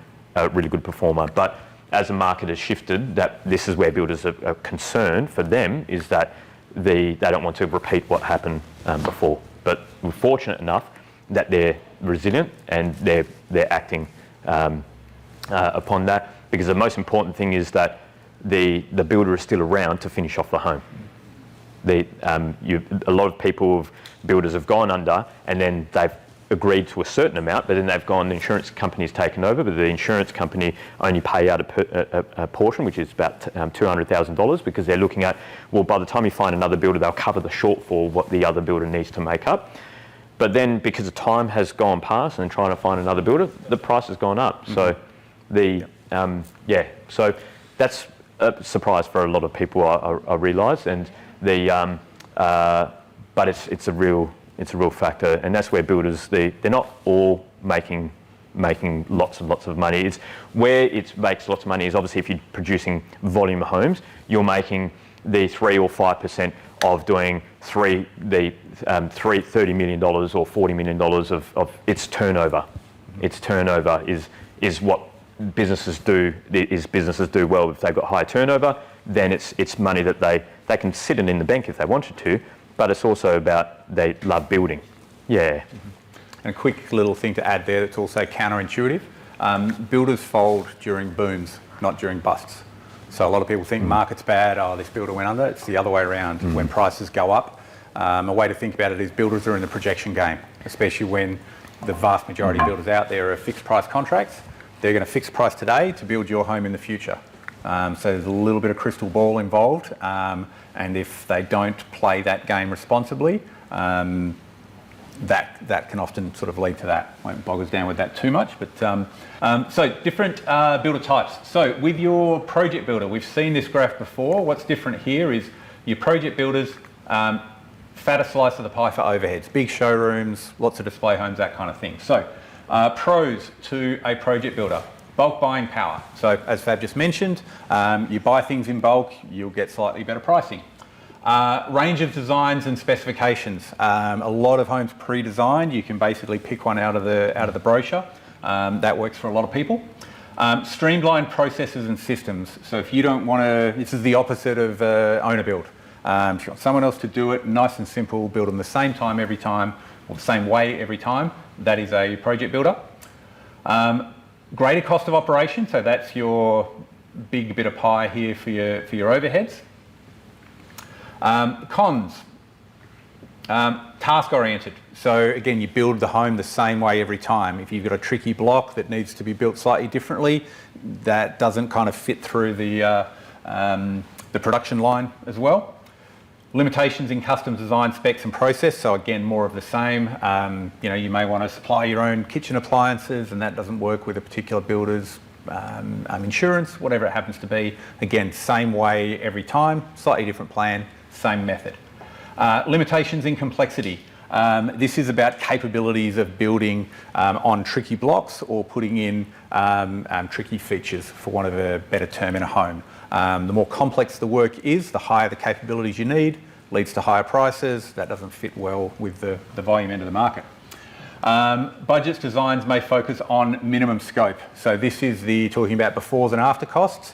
really good performer. But as the market has shifted, this is where builders are concerned for them, is that they don't want to repeat what happened before. But we're fortunate enough that they're resilient and they're acting upon that, because the most important thing is that the builder is still around to finish off the home. A lot of builders have gone under, and then they've agreed to a certain amount, but then they've gone, the insurance company's taken over, but the insurance company only pay out a portion, which is about $200,000, because they're looking at, well, by the time you find another builder, they'll cover the shortfall what the other builder needs to make up. But then, because the time has gone past and trying to find another builder, the price has gone up. So so that's a surprise for a lot of people, I realise, and but it's a real factor, and that's where builders they're not all making lots and lots of money. It's where it makes lots of money is obviously if you're producing volume homes, you're making the 3 or 5% of doing $30 million or $40 million of its turnover. Its turnover is what businesses do. Businesses do well if they've got high turnover. Then it's money that they can sit in the bank if they wanted to, but it's also about they love building. Yeah. And a quick little thing to add there that's also counterintuitive. Builders fold during booms, not during busts. So a lot of people think market's bad, this builder went under. It's the other way around. When prices go up, a way to think about it is builders are in the projection game, especially when the vast majority of builders out there are fixed price contracts. They're going to fix price today to build your home in the future. So there's a little bit of crystal ball involved, and if they don't play that game responsibly, that can often sort of lead to that. Won't bog us down with that too much, but so different builder types. So with your project builder, we've seen this graph before. What's different here is your project builders, fatter slice of the pie for overheads, big showrooms, lots of display homes, that kind of thing. So pros to a project builder. Bulk buying power. So as Fab just mentioned, you buy things in bulk, you'll get slightly better pricing. Range of designs and specifications. A lot of homes pre-designed. You can basically pick one out of the brochure. That works for a lot of people. Streamlined processes and systems. So if you don't want to, this is the opposite of owner build. If you want someone else to do it, nice and simple, build them the same time every time, or the same way every time, that is a project builder. Greater cost of operation, so that's your big bit of pie here for your overheads. Cons, task oriented. So again, you build the home the same way every time. If you've got a tricky block that needs to be built slightly differently, that doesn't kind of fit through the production line as well. Limitations in custom design specs and process. So again, more of the same. You may want to supply your own kitchen appliances, and that doesn't work with a particular builder's insurance, whatever it happens to be. Again, same way every time, slightly different plan, same method. Limitations in complexity. This is about capabilities of building on tricky blocks or putting in tricky features, for want of a better term, in a home. The more complex the work is, the higher the capabilities you need, leads to higher prices. That doesn't fit well with the volume end of the market. Budgets designs may focus on minimum scope. So this is talking about befores and after costs.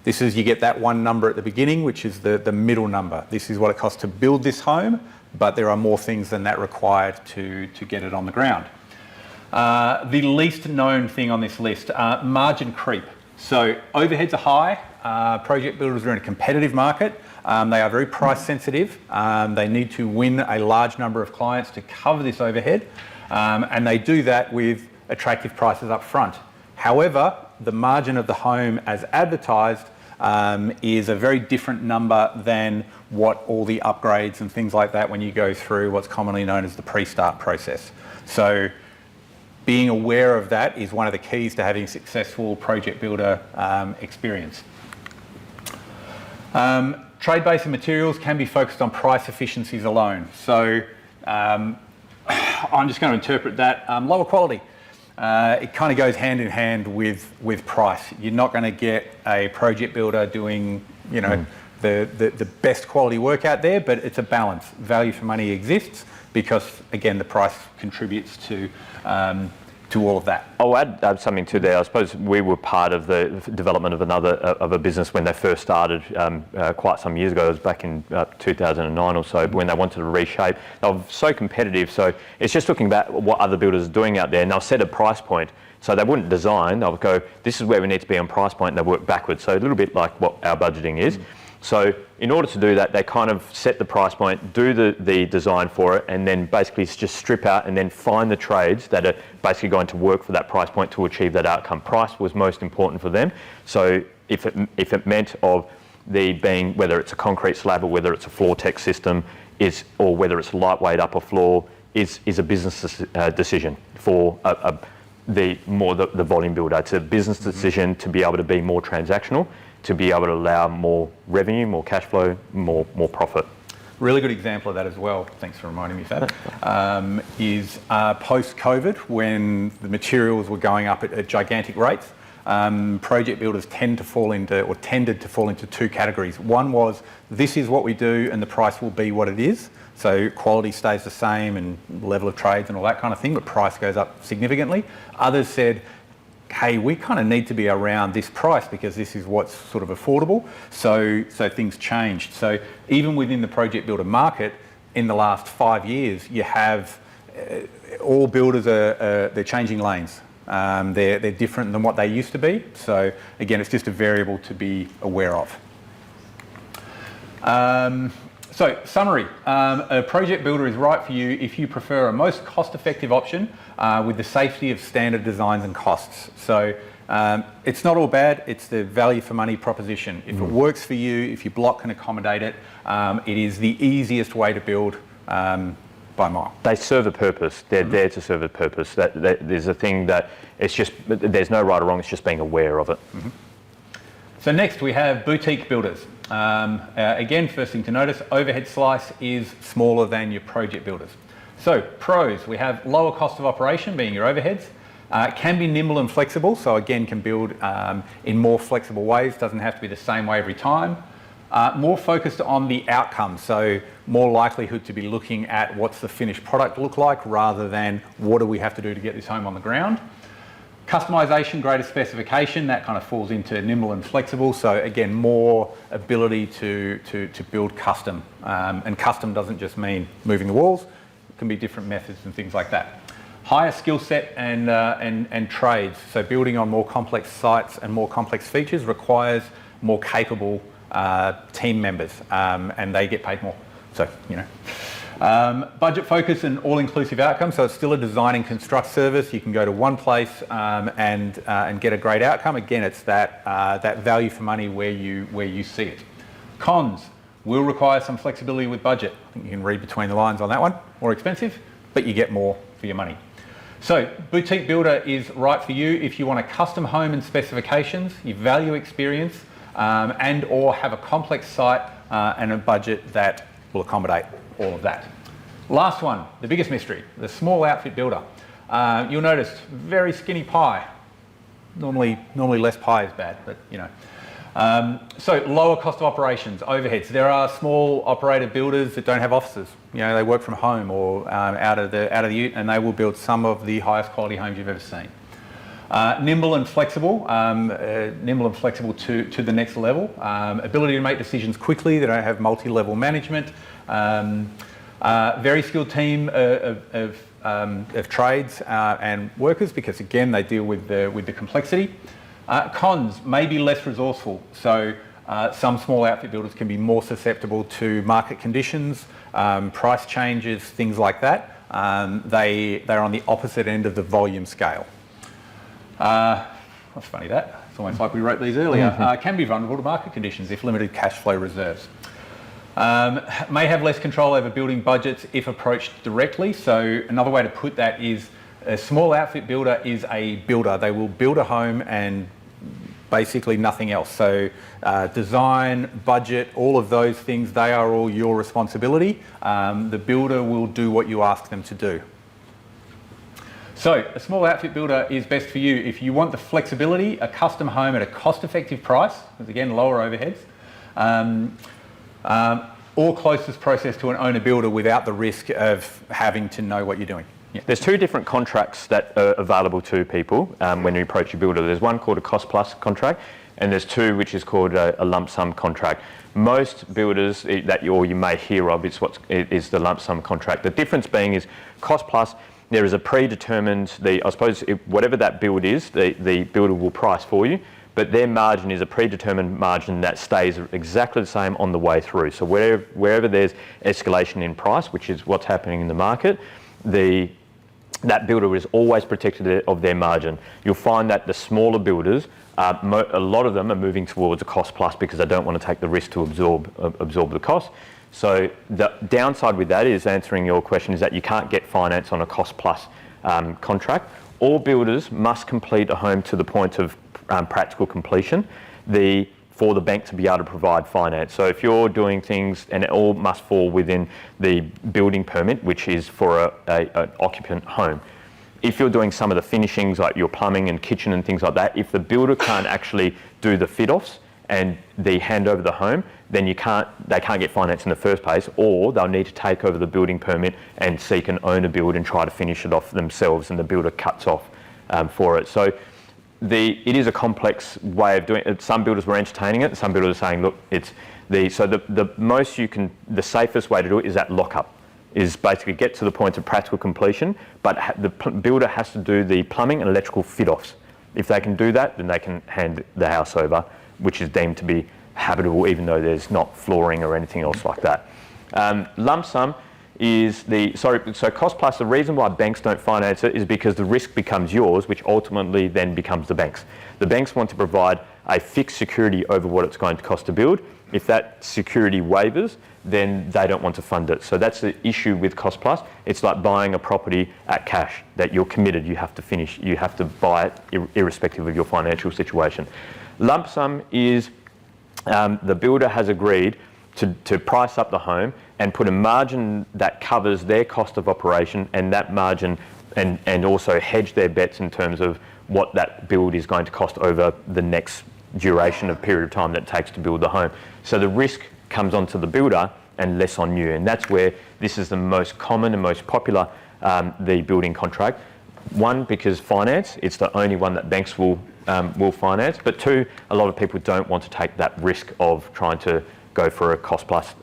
This is, you get that one number at the beginning, which is the middle number. This is what it costs to build this home, but there are more things than that required to get it on the ground. The least known thing on this list, margin creep. So overheads are high. Project builders are in a competitive market. They are very price sensitive. They need to win a large number of clients to cover this overhead. And they do that with attractive prices up front. However, the margin of the home as advertised is a very different number than what all the upgrades and things like that when you go through what's commonly known as the pre-start process. So being aware of that is one of the keys to having a successful project builder experience. Trade-based materials can be focused on price efficiencies alone. So I'm just going to interpret that lower quality. It kind of goes hand in hand with price. You're not going to get a project builder doing, the best quality work out there, but it's a balance. Value for money exists because, again, the price contributes to all of that. I'll add something to there. I suppose we were part of the development of a business when they first started quite some years ago. It was back in 2009 or so, when they wanted to reshape. They were so competitive, so it's just looking back at what other builders are doing out there, and they'll set a price point. So they wouldn't design, they'll go, this is where we need to be on price point, and they work backwards. So a little bit like what our budgeting is. So in order to do that, they kind of set the price point, do the design for it, and then basically just strip out and then find the trades that are basically going to work for that price point to achieve that outcome. Price was most important for them. So if it meant of the being, whether it's a concrete slab or whether it's a floor tech system, or whether it's lightweight upper floor, is a business decision for the volume builder. It's a business decision to be able to be more transactional, to be able to allow more revenue, more cash flow, more profit. Really good example of that as well, thanks for reminding me, Fab, is post-COVID, when the materials were going up at gigantic rates. Project builders tended to fall into two categories. One was, this is what we do and the price will be what it is. So quality stays the same and level of trades and all that kind of thing, but price goes up significantly. Others said, hey, we kind of need to be around this price because this is what's sort of affordable. So things changed. So even within the project builder market, in the last 5 years, you have all builders they're changing lanes. They're different than what they used to be. So again, it's just a variable to be aware of. So summary, a project builder is right for you if you prefer a most cost-effective option with the safety of standard designs and costs. So it's not all bad, it's the value for money proposition. If it works for you, if your block can accommodate it, it is the easiest way to build by mile. They serve a purpose. They're there to serve a purpose. There's a thing that it's just, there's no right or wrong, it's just being aware of it. So next we have boutique builders. Again, first thing to notice, overhead slice is smaller than your project builders. So pros, we have lower cost of operation, being your overheads. Can be nimble and flexible, so again can build in more flexible ways, doesn't have to be the same way every time. More focused on the outcome, so more likelihood to be looking at what's the finished product look like rather than what do we have to do to get this home on the ground. Customization, greater specification, that kind of falls into nimble and flexible. So again, more ability to build custom. And custom doesn't just mean moving the walls, it can be different methods and things like that. Higher skill set and trades. So building on more complex sites and more complex features requires more capable team members, and they get paid more. So, budget focus and all-inclusive outcome. So it's still a design and construct service. You can go to one place and get a great outcome. Again, it's that value for money where you see it. Cons will require some flexibility with budget. I think you can read between the lines on that one. More expensive, but you get more for your money. So boutique builder is right for you if you want a custom home and specifications, you value experience, and or have a complex site and a budget that will accommodate all of that. Last one, the biggest mystery, the small outfit builder. You'll notice very skinny pie. Normally less pie is bad, but So lower cost of operations, overheads. There are small operator builders that don't have offices. They work from home or out of the ute, and they will build some of the highest quality homes you've ever seen. Nimble and flexible to the next level. Ability to make decisions quickly. They don't have multi-level management. Very skilled team of trades and workers, because again they deal with the complexity. Cons, may be less resourceful. So some small outfit builders can be more susceptible to market conditions, price changes, things like that. They're on the opposite end of the volume scale. That's funny that. It's almost like we wrote these earlier. Can be vulnerable to market conditions if limited cash flow reserves. May have less control over building budgets if approached directly. So another way to put that is A small outfit builder is a builder. They will build a home and basically nothing else. So design, budget, all of those things, they are all your responsibility. The builder will do what you ask them to do. So a small outfit builder is best for you if you want the flexibility, a custom home at a cost-effective price, because again, lower overheads, or closest process to an owner builder without the risk of having to know what you're doing. Yeah. There's two different contracts that are available to people when you approach your builder. There's one called a cost plus contract, and there's two which is called a lump sum contract. Most builders that you may hear of is the lump sum contract. The difference being is cost plus, there is a predetermined, whatever that build is, the builder will price for you, but their margin is a predetermined margin that stays exactly the same on the way through. So wherever there's escalation in price, which is what's happening in the market, that builder is always protected of their margin. You'll find that the smaller builders, a lot of them are moving towards a cost plus because they don't want to take the risk to absorb the cost. So the downside with that is, answering your question, is that you can't get finance on a cost plus contract. All builders must complete a home to the point of practical completion for the bank to be able to provide finance. So if you're doing things, and it all must fall within the building permit, which is for an occupant home. If you're doing some of the finishings like your plumbing and kitchen and things like that, if the builder can't actually do the fit-offs and they hand over the home, then they can't get finance in the first place, or they'll need to take over the building permit and seek an owner build and try to finish it off themselves, and the builder cuts off for it. So it is a complex way of doing it. Some builders were entertaining it, some builders are saying, look, the safest way to do it is that lockup, is basically get to the point of practical completion, but the builder has to do the plumbing and electrical fit-offs. If they can do that, then they can hand the house over, which is deemed to be habitable, even though there's not flooring or anything else like that. Lump sum is so cost plus, the reason why banks don't finance it is because the risk becomes yours, which ultimately then becomes the banks. The banks want to provide a fixed security over what it's going to cost to build. If that security wavers, then they don't want to fund it. So that's the issue with cost plus. It's like buying a property at cash, that you're committed, you have to finish, you have to buy it irrespective of your financial situation. Lump sum is the builder has agreed to price up the home and put a margin that covers their cost of operation, and that margin, and also hedge their bets in terms of what that build is going to cost over the next duration of period of time that it takes to build the home. So the risk comes onto the builder and less on you, and that's where this is the most common and most popular, the building contract. One, because finance, it's the only one that banks will finance, but two, a lot of people don't want to take that risk of trying to go for a cost plus.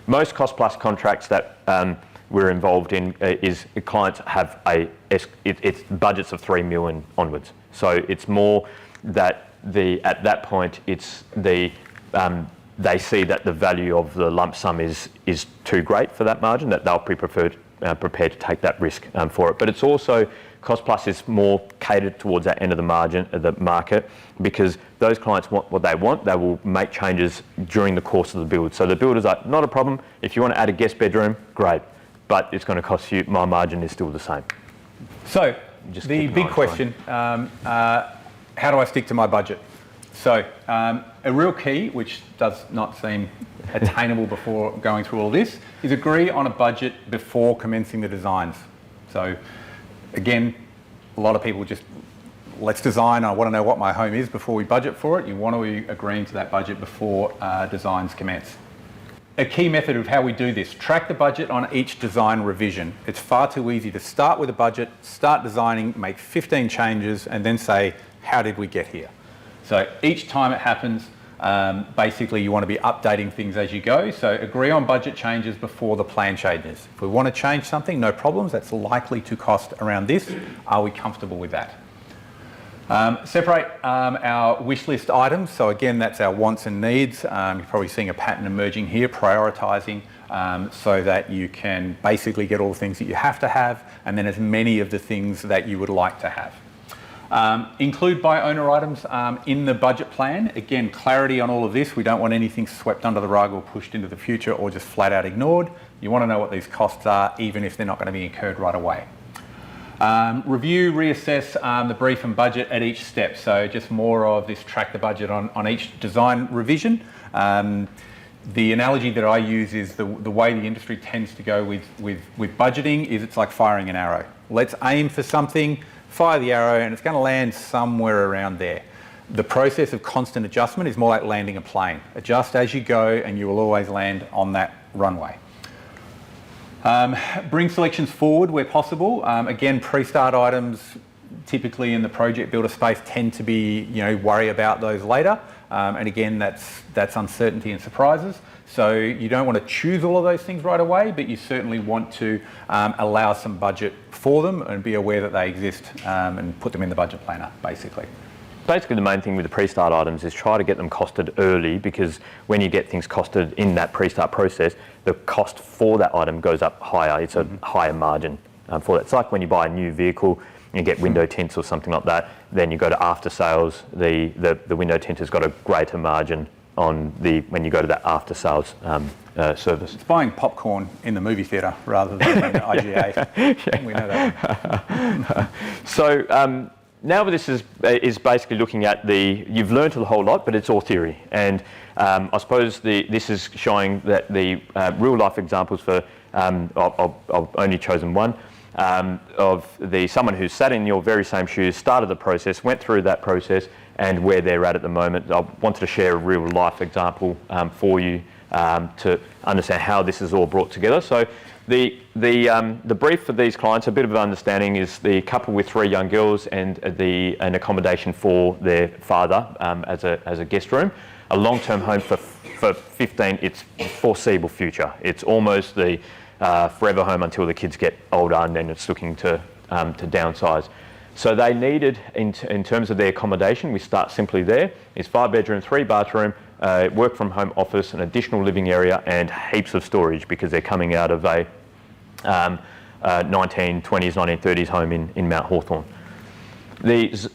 Most cost plus contracts that we're involved in is clients have it's budgets of 3 million onwards. So it's more that at that point it's they see that the value of the lump sum is too great for that margin, that they'll be prepared to take that risk for it. But it's also, cost plus is more catered towards that end of the market, because those clients want what they want. They will make changes during the course of the build. So the builder's like, not a problem. If you want to add a guest bedroom, great, but it's going to cost you, my margin is still the same. So the big question, how do I stick to my budget? So a real key, which does not seem attainable before going through all this, is agree on a budget before commencing the designs. So again, a lot of people just, let's design, I want to know what my home is before we budget for it. You want to agree to that budget before designs commence. A key method of how we do this, track the budget on each design revision. It's far too easy to start with a budget, start designing, make 15 changes, and then say, how did we get here? So each time it happens, basically you want to be updating things as you go. So agree on budget changes before the plan changes. If we want to change something, no problems. That's likely to cost around this. Are we comfortable with that? Separate our wish list items. So again, that's our wants and needs. You're probably seeing a pattern emerging here, prioritising so that you can basically get all the things that you have to have, and then as many of the things that you would like to have. Include by owner items in the budget plan. Again, clarity on all of this. We don't want anything swept under the rug or pushed into the future or just flat out ignored. You want to know what these costs are, even if they're not going to be incurred right away. Review, reassess the brief and budget at each step. So just more of this track the budget on each design revision. The analogy that I use is the way the industry tends to go with budgeting is it's like firing an arrow. Let's aim for something, fire the arrow, and it's going to land somewhere around there. The process of constant adjustment is more like landing a plane. Adjust as you go and you will always land on that runway. Bring selections forward where possible. Again, pre-start items typically in the project builder space tend to be, worry about those later. And again, that's uncertainty and surprises. So you don't want to choose all of those things right away, but you certainly want to allow some budget for them and be aware that they exist and put them in the budget planner, basically. Basically, the main thing with the pre-start items is try to get them costed early, because when you get things costed in that pre-start process, the cost for that item goes up higher. It's a higher margin for that. It's like when you buy a new vehicle, you get window tints or something like that, then you go to after sales, the window tint has got a greater margin on when you go to that after sales service. It's buying popcorn in the movie theatre rather than IGA. Yeah. We know that. So now this is basically looking at you've learned a whole lot, but it's all theory. And I suppose this is showing that the real life examples for, I've only chosen one, of someone who sat in your very same shoes, started the process, went through that process, and where they're at the moment. I wanted to share a real life example for you to understand how this is all brought together. So the brief for these clients, a bit of an understanding, is the couple with 3 young girls and an accommodation for their father as a guest room, a long-term home for 15. It's foreseeable future. It's almost the forever home until the kids get older, and then it's looking to downsize. So they needed, in terms of their accommodation, we start simply there, is 5 bedroom, 3 bathroom, work from home office, an additional living area, and heaps of storage, because they're coming out of a 1920s, 1930s home in Mount Hawthorn.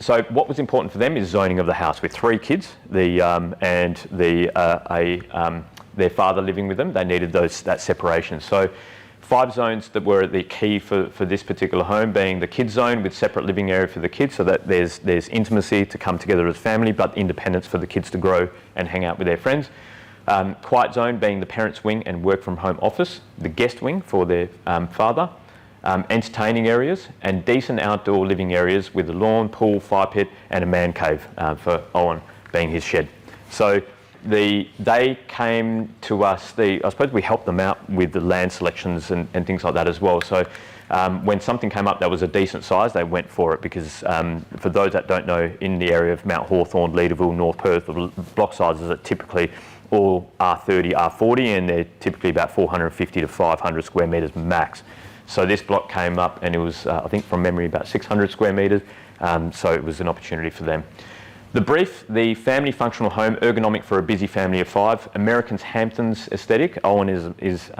So what was important for them is zoning of the house. With 3 kids and their father living with them, they needed that separation. So 5 zones that were the key for this particular home, being the kids zone with separate living area for the kids, so that there's intimacy to come together as family, but independence for the kids to grow and hang out with their friends. Quiet zone being the parents' wing and work from home office, the guest wing for their father, entertaining areas, and decent outdoor living areas with a lawn, pool, fire pit, and a man cave for Owen being his shed. So they came to us, I suppose we helped them out with the land selections and things like that as well. So when something came up that was a decent size, they went for it, because for those that don't know, in the area of Mount Hawthorn, Leederville, North Perth, the block sizes are typically all R30, R40, and they're typically about 450 to 500 square metres max. So this block came up, and it was, I think from memory, about 600 square metres, so it was an opportunity for them. The brief, the family functional home, ergonomic for a busy family of 5, American's Hamptons aesthetic. Owen is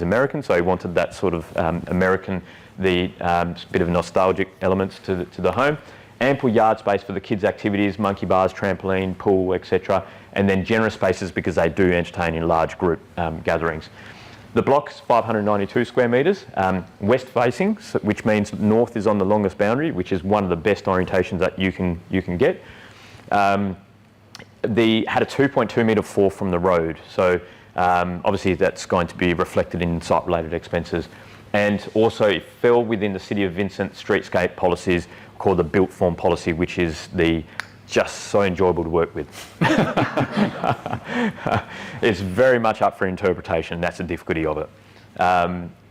American, so he wanted that sort of American, bit of nostalgic elements to the home. Ample yard space for the kids' activities, monkey bars, trampoline, pool, etc. And then generous spaces because they do entertain in large group gatherings. The block's 592 square metres, west facing, which means north is on the longest boundary, which is one of the best orientations that you can get. Had a 2.2 metre fall from the road, so obviously that's going to be reflected in site-related expenses. And also it fell within the City of Vincent streetscape policies called the built form policy, which is just so enjoyable to work with. It's very much up for interpretation. That's the difficulty of it.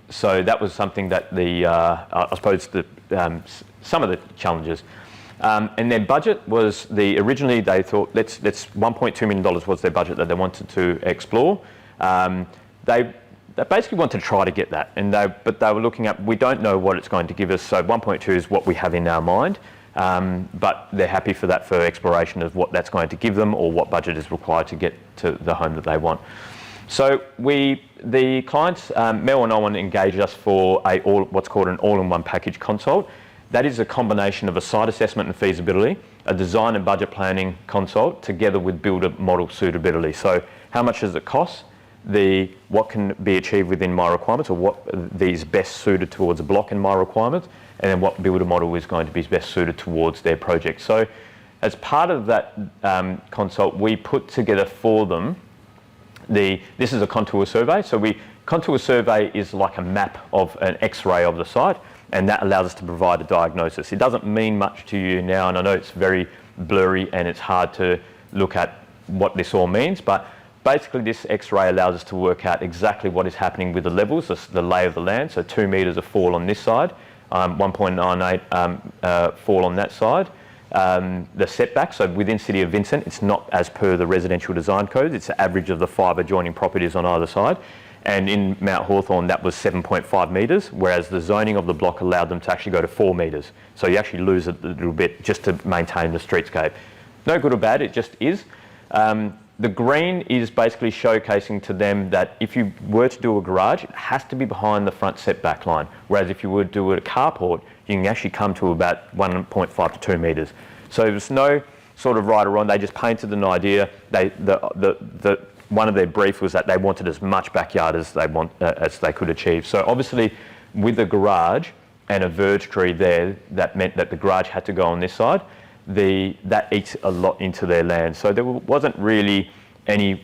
So that was something that I suppose some of the challenges. And their budget was originally they thought let's $1.2 million was their budget that they wanted to explore. They basically wanted to try to get that, but they were looking at, we don't know what it's going to give us, so 1.2 is what we have in our mind, but they're happy for that for exploration of what that's going to give them or what budget is required to get to the home that they want. So the clients, Mel and Owen, engaged us for what's called an all-in-one package consult. That is a combination of a site assessment and feasibility, a design and budget planning consult, together with builder model suitability. So how much does it cost? what can be achieved within my requirements, or what is best suited towards a block in my requirements, and then what builder model is going to be best suited towards their project. So as part of that consult, we put together for them this is a contour survey. So contour survey is like a map of an X-ray of the site, and that allows us to provide a diagnosis. It doesn't mean much to you now, and I know it's very blurry and it's hard to look at what this all means, but basically this X-ray allows us to work out exactly what is happening with the levels, the lay of the land. So 2 metres of fall on this side, 1.98 fall on that side. The setback, so within City of Vincent, it's not as per the residential design code, it's the average of the 5 adjoining properties on either side. And in Mount Hawthorn, that was 7.5 metres, whereas the zoning of the block allowed them to actually go to 4 metres. So you actually lose a little bit just to maintain the streetscape. No good or bad, it just is. The green is basically showcasing to them that if you were to do a garage, it has to be behind the front setback line. Whereas if you were to do a carport, you can actually come to about 1.5 to 2 metres. So there's no sort of right or wrong. They just painted an idea. One of their briefs was that they wanted as much backyard as they could achieve. So obviously, with the garage and a verge tree there, that meant that the garage had to go on this side. That eats a lot into their land. So there wasn't really any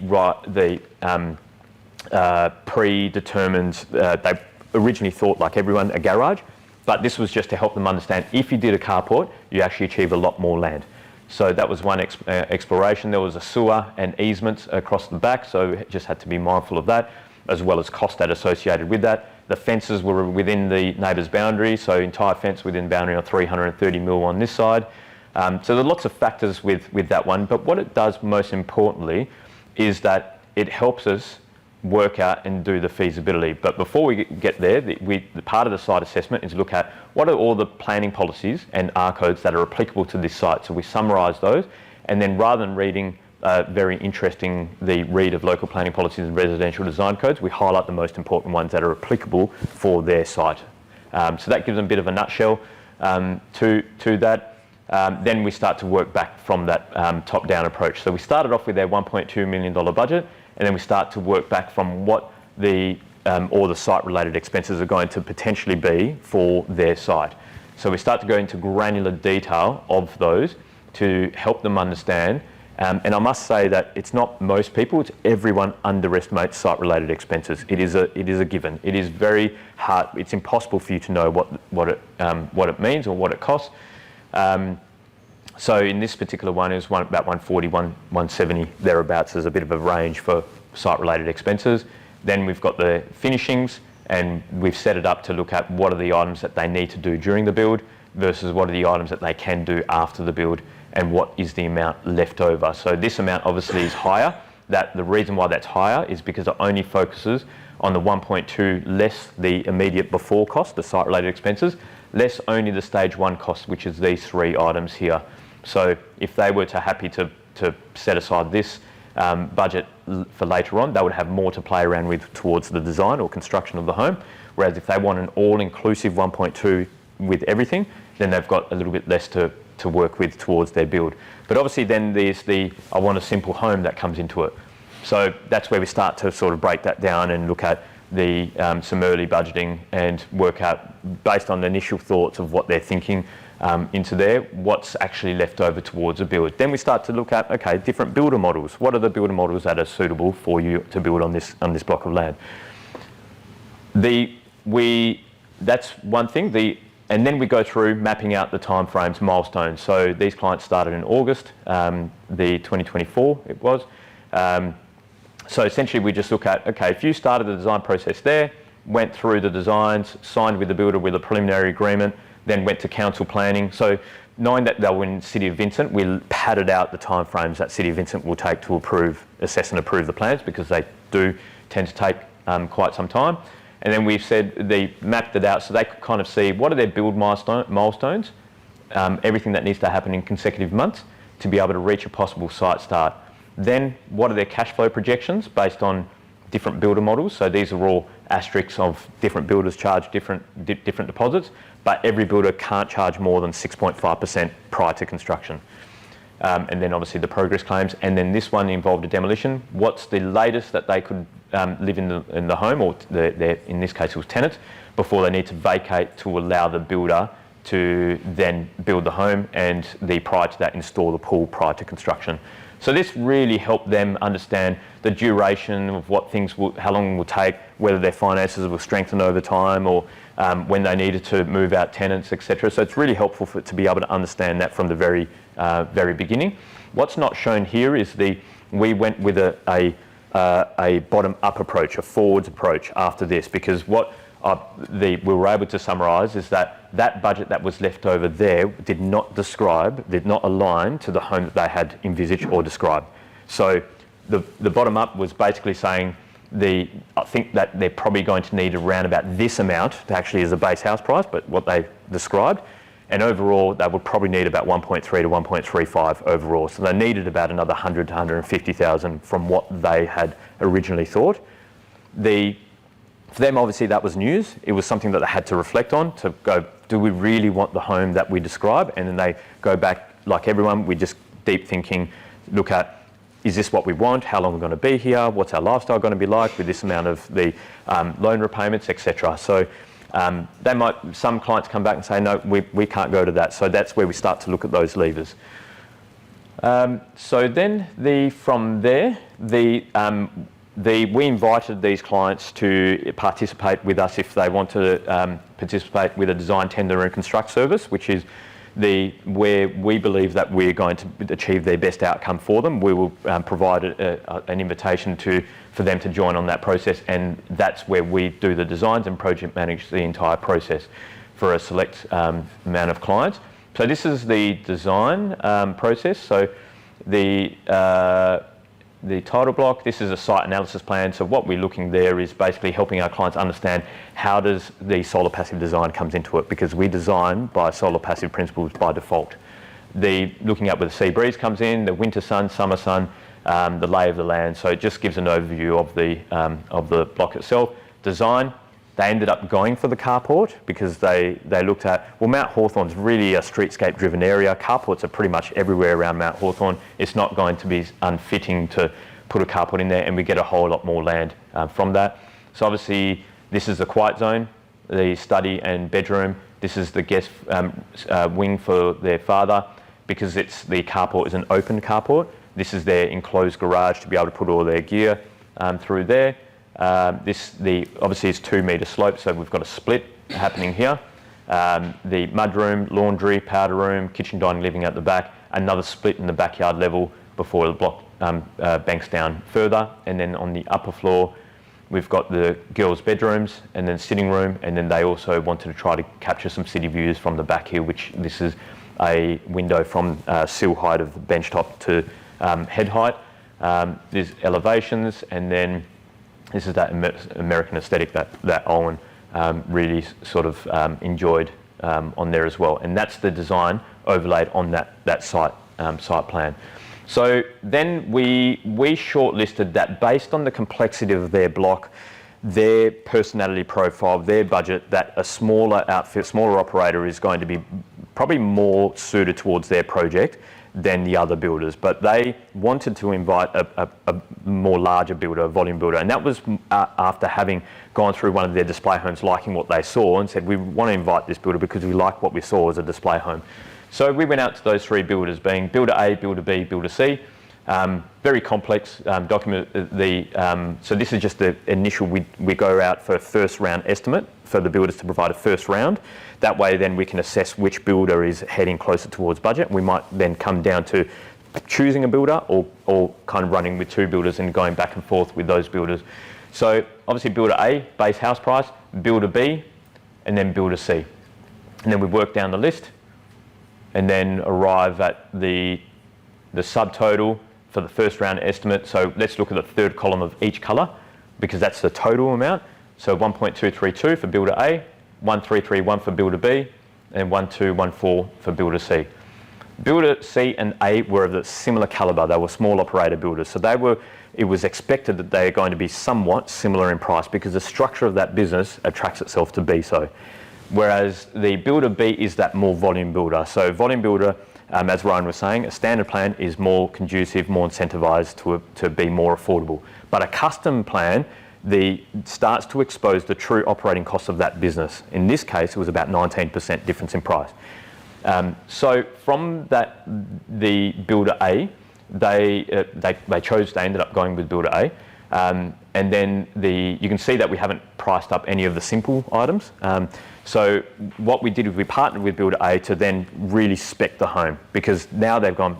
predetermined. They originally thought, like everyone, a garage, but this was just to help them understand if you did a carport, you actually achieve a lot more land. So that was one exploration. There was a sewer and easements across the back, so just had to be mindful of that, as well as cost that associated with that. The fences were within the neighbour's boundary, so entire fence within boundary on 330 mil on this side. So there are lots of factors with that one, but what it does most importantly is that it helps us work out and do the feasibility. But before we get there, the part of the site assessment is look at what are all the planning policies and R codes that are applicable to this site. So we summarise those, and then rather than reading very interesting the read of local planning policies and residential design codes, we highlight the most important ones that are applicable for their site. So that gives them a bit of a nutshell to that. Then we start to work back from that top-down approach. So we started off with their $1.2 million budget, and then we start to work back from what all the site-related expenses are going to potentially be for their site. So we start to go into granular detail of those to help them understand. And I must say that it's not most people, it's everyone underestimates site-related expenses. It is a given. It is very hard. It's impossible for you to know what it means or what it costs. So in this particular one, it was about 140, 170 thereabouts. There's a bit of a range for site-related expenses. Then we've got the finishings, and we've set it up to look at what are the items that they need to do during the build versus what are the items that they can do after the build, and what is the amount left over. So this amount obviously is higher. The reason why that's higher is because it only focuses on the 1.2 less the immediate before cost, the site-related expenses, less only the stage 1 cost, which is these 3 items here. So if they were happy to set aside this budget for later on, they would have more to play around with towards the design or construction of the home. Whereas if they want an all-inclusive 1.2 with everything, then they've got a little bit less to work with towards their build. But obviously then there's I want a simple home that comes into it. So that's where we start to sort of break that down and look at some early budgeting and work out, based on the initial thoughts of what they're thinking, into there, what's actually left over towards a build. Then we start to look at, okay, different builder models. What are the builder models that are suitable for you to build on this block of land? That's one thing. And then we go through mapping out the timeframes, milestones. So these clients started in August, the 2024 it was. So essentially we just look at, okay, if you started the design process there, went through the designs, signed with the builder with a preliminary agreement, then went to council planning. So knowing that they were in City of Vincent, we padded out the timeframes that City of Vincent will take to assess and approve the plans, because they do tend to take quite some time. And then we've said they mapped it out so they could kind of see what are their build milestones, everything that needs to happen in consecutive months to be able to reach a possible site start. Then what are their cash flow projections based on different builder models? So these are all asterisks of different builders charge different deposits, but every builder can't charge more than 6.5% prior to construction. And then obviously the progress claims. And then this one involved a demolition. What's the latest that they could live in the home, or in this case it was tenants, before they need to vacate to allow the builder to then build the home, and prior to that install the pool prior to construction. So this really helped them understand the duration of what how long it will take, whether their finances will strengthen over time, or when they needed to move out tenants, etc. So it's really helpful to be able to understand that from the very beginning. What's not shown here is we went with a bottom-up approach, a forwards approach after this, because what we were able to summarise is that budget that was left over there did not align to the home that they had envisaged or described. So the bottom-up was basically saying I think that they're probably going to need around about this amount to actually as a base house price, but what they described. And overall, they would probably need about 1.3 to 1.35 overall. So they needed about another 100 to 150,000 from what they had originally thought. For them, obviously, that was news. It was something that they had to reflect on, to go, do we really want the home that we describe? And then they go back, like everyone, we just deep thinking, look at, is this what we want? How long are we going to be here? What's our lifestyle going to be like with this amount of the loan repayments, etc. So some clients come back and say, no, we can't go to that. So that's where we start to look at those levers. So then from there, we invited these clients to participate with us if they want to participate with a design, tender and construct service, which is where we believe that we're going to achieve their best outcome for them. We will provide an invitation for them to join on that process, and that's where we do the designs and project manage the entire process for a select amount of clients. So this is the design process. So the title block, this is a site analysis plan. So what we're looking there is basically helping our clients understand how does the solar passive design comes into it, because we design by solar passive principles by default. Looking at where the sea breeze comes in, the winter sun, summer sun, the lay of the land. So it just gives an overview of the block itself. Design, they ended up going for the carport because they looked at, well, Mount Hawthorn's really a streetscape driven area. Carports are pretty much everywhere around Mount Hawthorn. It's not going to be unfitting to put a carport in there, and we get a whole lot more land from that. So obviously this is the quiet zone, the study and bedroom. This is the guest wing for their father, because the carport is an open carport. This is their enclosed garage to be able to put all their gear through there. Obviously it's 2 metre slope, so we've got a split happening here. The mudroom, laundry, powder room, kitchen, dining, living at the back, another split in the backyard level before the block banks down further. And then on the upper floor, we've got the girls' bedrooms and then sitting room. And then they also wanted to try to capture some city views from the back here, which this is a window from sill height of the bench top to head height. There's elevations, and then this is that American aesthetic that Owen really sort of enjoyed on there as well. And that's the design overlaid on that site plan. So then we shortlisted that based on the complexity of their block, their personality profile, their budget, that a smaller outfit, smaller operator is going to be probably more suited towards their project than the other builders, but they wanted to invite a more larger builder, a volume builder, and that was after having gone through one of their display homes, liking what they saw, and said, we want to invite this builder because we like what we saw as a display home. So we went out to those 3 builders, being Builder A, Builder B, Builder C. Very complex document. So this is just the initial, we go out for a first round estimate for the builders to provide a first round. That way then we can assess which builder is heading closer towards budget. We might then come down to choosing a builder or kind of running with 2 builders and going back and forth with those builders. So obviously Builder A, base house price, Builder B, and then Builder C. And then we work down the list and then arrive at the subtotal for the first round estimate. So let's look at the third column of each colour, because that's the total amount. So 1.232 for Builder A, 1.331 for Builder B, and 1.214 for Builder C. Builder C and A were of a similar calibre. They were small operator builders. So it was expected that they are going to be somewhat similar in price, because the structure of that business attracts itself to be so. Whereas the Builder B is that more volume builder. So volume builder, as Ryan was saying, a standard plan is more conducive, more incentivised to be more affordable. But a custom plan starts to expose the true operating costs of that business. In this case, it was about 19% difference in price. So from that, the builder A, they ended up going with builder A. And then you can see that we haven't priced up any of the simple items. So what we did is we partnered with builder A to then really spec the home, because now they've gone,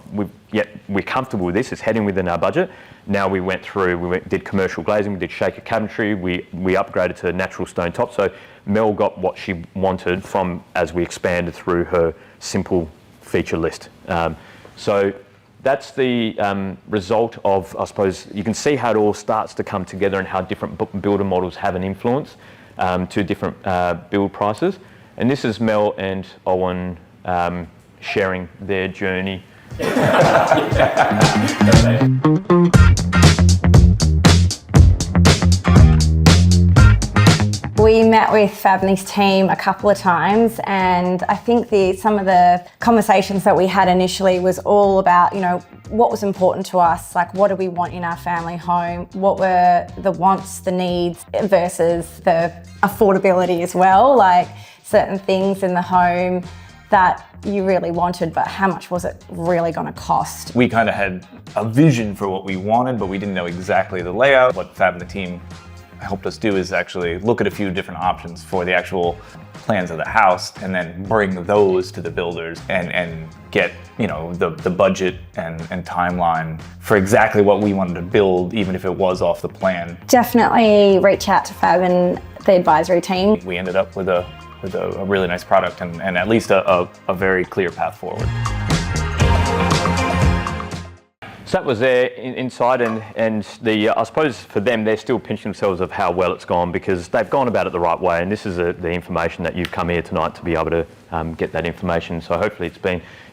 we're comfortable with this, it's heading within our budget. Now we did commercial glazing, we did shaker cabinetry, we upgraded to natural stone top. So Mel got what she wanted as we expanded through her simple feature list. So that's the result of, I suppose, you can see how it all starts to come together and how different builder models have an influence to different build prices. And this is Mel and Owen sharing their journey. We met with Fab and his team a couple of times, and I think some of the conversations that we had initially was all about, what was important to us, like what do we want in our family home, what were the wants, the needs versus the affordability as well, like certain things in the home that you really wanted, but how much was it really going to cost? We kind of had a vision for what we wanted, but we didn't know exactly the layout. What Fab and the team helped us do is actually look at a few different options for the actual plans of the house, and then bring those to the builders and get the budget and timeline for exactly what we wanted to build, even if it was off the plan. Definitely reach out to Fab and the advisory team. We ended up with a really nice product and at least a very clear path forward. So that was their insight, and I suppose for them, they're still pinching themselves of how well it's gone, because they've gone about it the right way, and this is the information that you've come here tonight to be able to get that information. So hopefully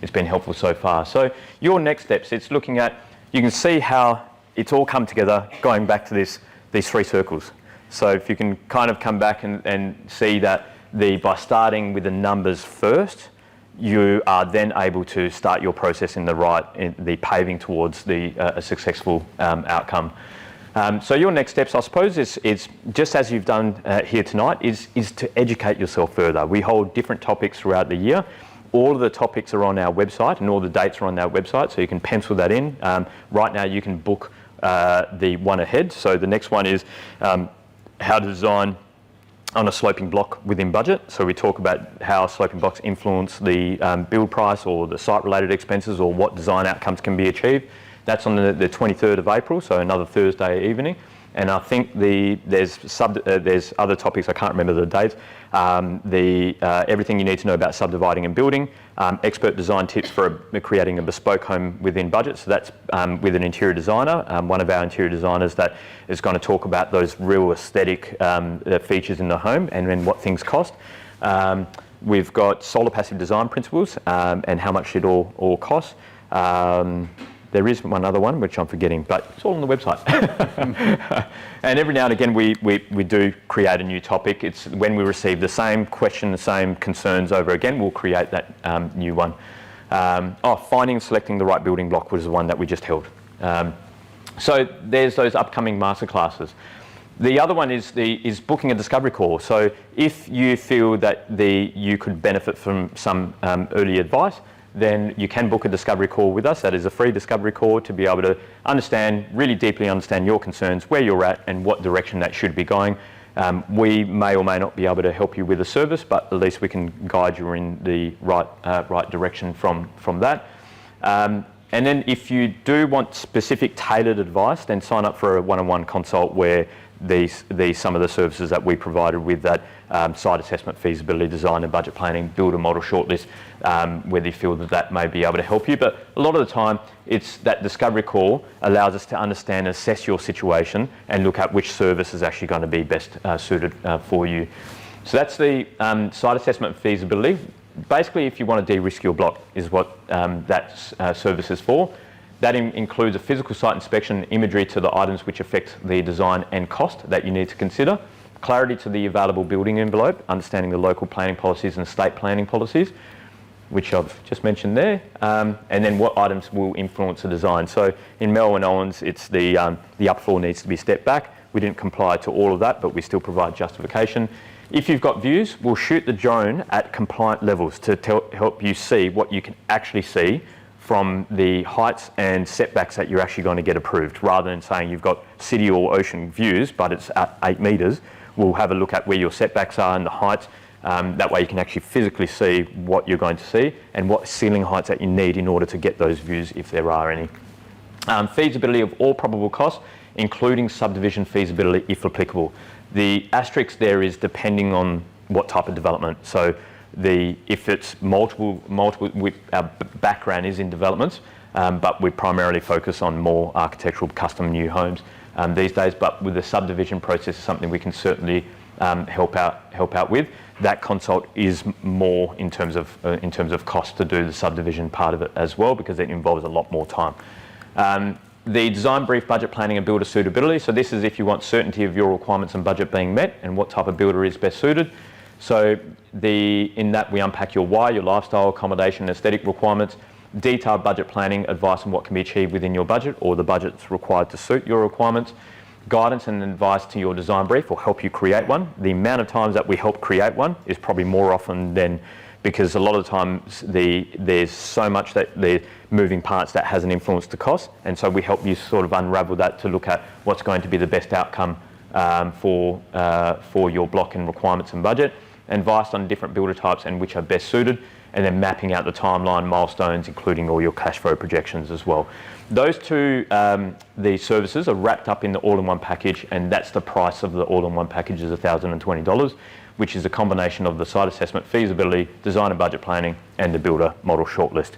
it's been helpful so far. So your next steps, it's looking at, you can see how it's all come together, going back to these three circles. So if you can kind of come back and see that by starting with the numbers first, you are then able to start your process in the paving towards a successful outcome. So your next steps, I suppose, is just as you've done here tonight, is to educate yourself further. We hold different topics throughout the year. All of the topics are on our website, and all the dates are on our website, so you can pencil that in. Right now you can book the one ahead. So the next one is how to design on a sloping block within budget. So we talk about how sloping blocks influence the build price or the site-related expenses, or what design outcomes can be achieved. That's on the 23rd of April, so another Thursday evening. And I think there's other topics, I can't remember the dates. Everything you need to know about subdividing and building, expert design tips for creating a bespoke home within budget. So that's with an interior designer, one of our interior designers that is going to talk about those real aesthetic features in the home and then what things cost. We've got solar passive design principles and how much it all costs. There is one other one which I'm forgetting, but it's all on the website. And every now and again we do create a new topic. It's when we receive the same question, the same concerns over again, we'll create that new one. Finding and selecting the right building block was the one that we just held. So there's those upcoming masterclasses. The other one is booking a discovery call. So if you feel that you could benefit from some early advice, then you can book a discovery call with us. That is a free discovery call to be able to really deeply understand your concerns, where you're at and what direction that should be going. We may or may not be able to help you with a service, but at least we can guide you in the right direction from that. And then if you do want specific tailored advice, then sign up for a one-on-one consult where some of the services that we provided with that site assessment, feasibility, design and budget planning, build a model shortlist, whether you feel that may be able to help you. But a lot of the time, it's that discovery call allows us to understand and assess your situation and look at which service is actually going to be best suited for you. So that's the site assessment feasibility. Basically, if you want to de-risk your block is what that service is for. That includes a physical site inspection and imagery to the items which affect the design and cost that you need to consider, clarity to the available building envelope, understanding the local planning policies and state planning policies, which I've just mentioned there, and then what items will influence the design. So in Melwin Owens, it's the upper floor needs to be stepped back. We didn't comply to all of that, but we still provide justification. If you've got views, we'll shoot the drone at compliant levels to help you see what you can actually see from the heights and setbacks that you're actually going to get approved, rather than saying you've got city or ocean views, but it's at 8 metres. We'll have a look at where your setbacks are and the heights. That way you can actually physically see what you're going to see and what ceiling heights that you need in order to get those views, if there are any. Feasibility of all probable costs, including subdivision feasibility if applicable. The asterisk there is depending on what type of development. So if it's multiple, our background is in developments, but we primarily focus on more architectural custom new homes these days. But with the subdivision process, is something we can certainly help out with. That consult is more in terms of cost to do the subdivision part of it as well, because it involves a lot more time. The design brief, budget planning and builder suitability. So this is if you want certainty of your requirements and budget being met and what type of builder is best suited. So in that we unpack your why, your lifestyle, accommodation, aesthetic requirements, detailed budget planning, advice on what can be achieved within your budget or the budget's required to suit your requirements. Guidance and advice to your design brief will help you create one. The amount of times that we help create one is probably more often than, because a lot of the times there's so much that the moving parts that has an influence to cost, and so we help you sort of unravel that to look at what's going to be the best outcome for your block and requirements and budget, advice on different builder types and which are best suited, and then mapping out the timeline, milestones, including all your cash flow projections as well. Those two, the services are wrapped up in the all-in-one package, and that's the price of the all-in-one package is $1,020, which is a combination of the site assessment, feasibility, design and budget planning, and the builder model shortlist.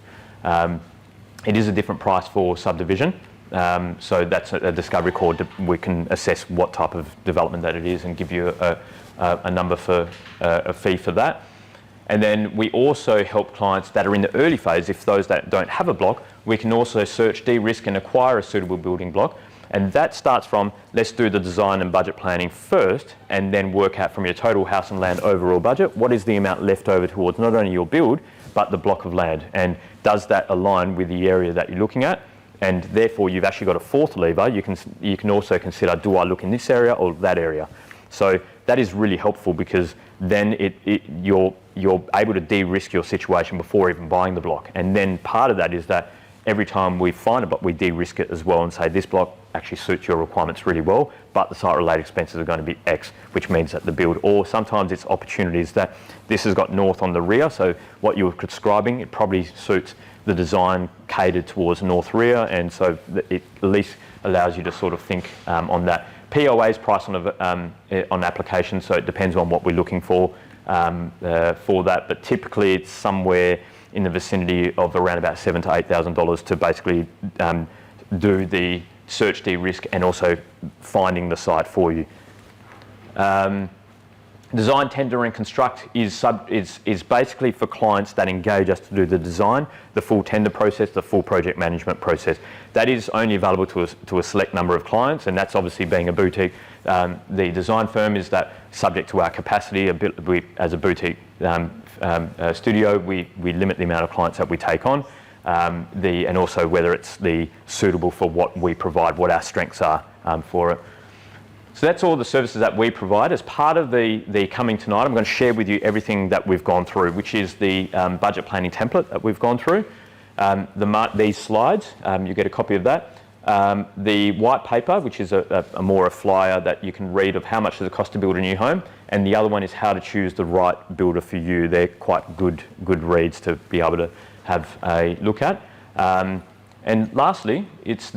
It is a different price for subdivision, so that's a discovery call. We can assess what type of development that it is and give you a number for a fee for that. And then we also help clients that are in the early phase. If those that don't have a block, we can also search, de-risk and acquire a suitable building block. And that starts from, let's do the design and budget planning first, and then work out from your total house and land overall budget, what is the amount left over towards not only your build, but the block of land, and does that align with the area that you're looking at? And therefore you've actually got a fourth lever. You can also consider, do I look in this area or that area? So that is really helpful, because then you're able to de-risk your situation before even buying the block. And then part of that is that every time we find a block, we de-risk it as well and say this block actually suits your requirements really well, but the site-related expenses are going to be X, which means that the build, or sometimes it's opportunities that this has got north on the rear, so what you're describing, it probably suits the design catered towards north rear, and so it at least allows you to sort of think on that. POA is priced on application, so it depends on what we're looking for that, but typically it's somewhere in the vicinity of around about $7,000 to $8,000 to basically do the search, de-risk, and also finding the site for you. Design, tender and construct is basically for clients that engage us to do the design, the full tender process, the full project management process. That is only available to a select number of clients, and that's obviously being a boutique. The design firm is that subject to our capacity. As a boutique studio, we limit the amount of clients that we take on, and also whether it's suitable for what we provide, what our strengths are for it. So that's all the services that we provide. As part of the coming tonight, I'm going to share with you everything that we've gone through, which is the budget planning template that we've gone through. These slides, you get a copy of that. The white paper, which is a flyer that you can read of how much does it cost to build a new home, and the other one is how to choose the right builder for you. They're quite good reads to be able to have a look at. And lastly, that's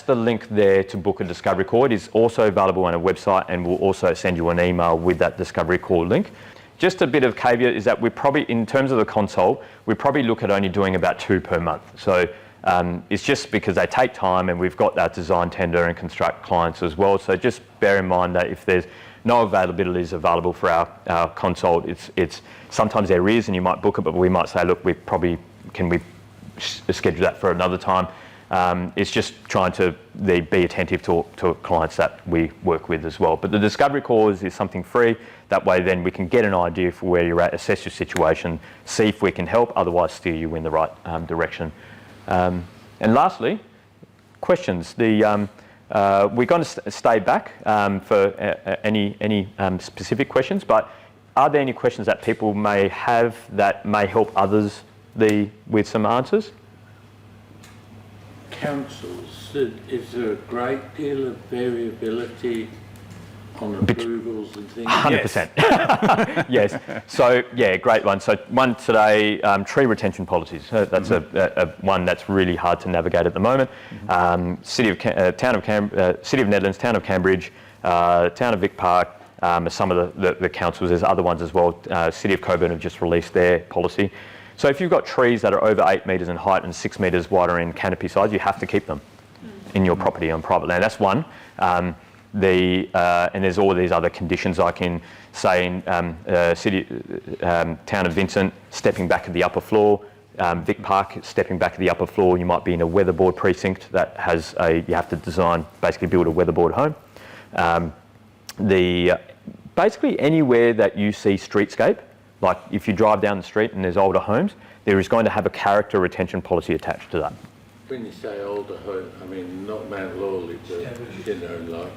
the link there to book a discovery call. It is also available on a website, and we'll also send you an email with that discovery call link. Just a bit of caveat is that we probably, in terms of the consult, we probably look at only doing about 2 per month. So it's just because they take time, and we've got that design, tender and construct clients as well. So just bear in mind that if there's no availabilities available for our consult, it's sometimes there is, and you might book it, but we might say, look, can we schedule that for another time. It's just trying to be attentive to clients that we work with as well. But the discovery call is something free. That way then we can get an idea for where you're at, assess your situation, see if we can help, otherwise steer you in the right direction. And lastly, questions. We're going to stay back for any specific questions, but are there any questions that people may have that may help others with some answers? Councils, is there a great deal of variability on approvals and things? 100%. Yes. So yeah, great one. So one today, tree retention policies. That's a one that's really hard to navigate at the moment. City of Nedlands, Town of Cambridge, Town of Vic Park, are some of the councils. There's other ones as well. City of Coburn have just released their policy. So if you've got trees that are over 8 metres in height and 6 metres wider in canopy size, you have to keep them in your property on private land. That's one. And there's all these other conditions, like in, say, in Town of Vincent, stepping back at the upper floor, Vic Park, stepping back at the upper floor. You might be in a weatherboard precinct that has you have to design, basically build a weatherboard home. Basically anywhere that you see streetscape, like if you drive down the street and there's older homes, there is going to have a character retention policy attached to that. When you say older home, I mean not Mount Lawley, but like...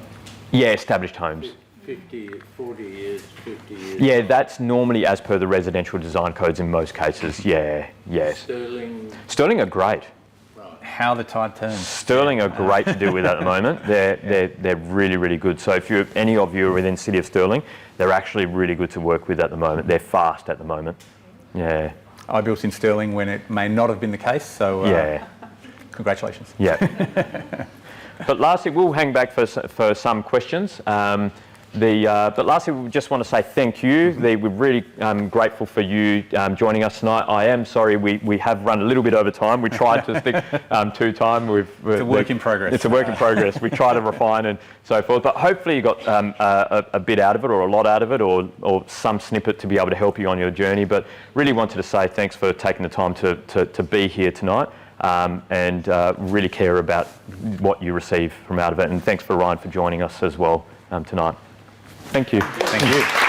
Yeah, established homes. 40 years, 50 years. Yeah, that's normally as per the residential design codes in most cases. Yeah, yes. Sterling are great. How the tide turns. Sterling are great to deal with at the moment. They're really, really good. So if any of you are within City of Sterling, they're actually really good to work with at the moment. They're fast at the moment. Yeah. I built in Sterling when it may not have been the case, so yeah. Congratulations. Yeah. But lastly, we'll hang back for some questions. But lastly, we just want to say thank you. We're really grateful for you joining us tonight. I am sorry we have run a little bit over time. We tried to stick to time. It's a work in progress. It's a work in progress. We try to refine and so forth. But hopefully you got a bit out of it, or a lot out of it, or some snippet to be able to help you on your journey. But really wanted to say thanks for taking the time to be here tonight. And really care about what you receive from out of it. And thanks for Ryan for joining us as well tonight. Thank you. Thank you.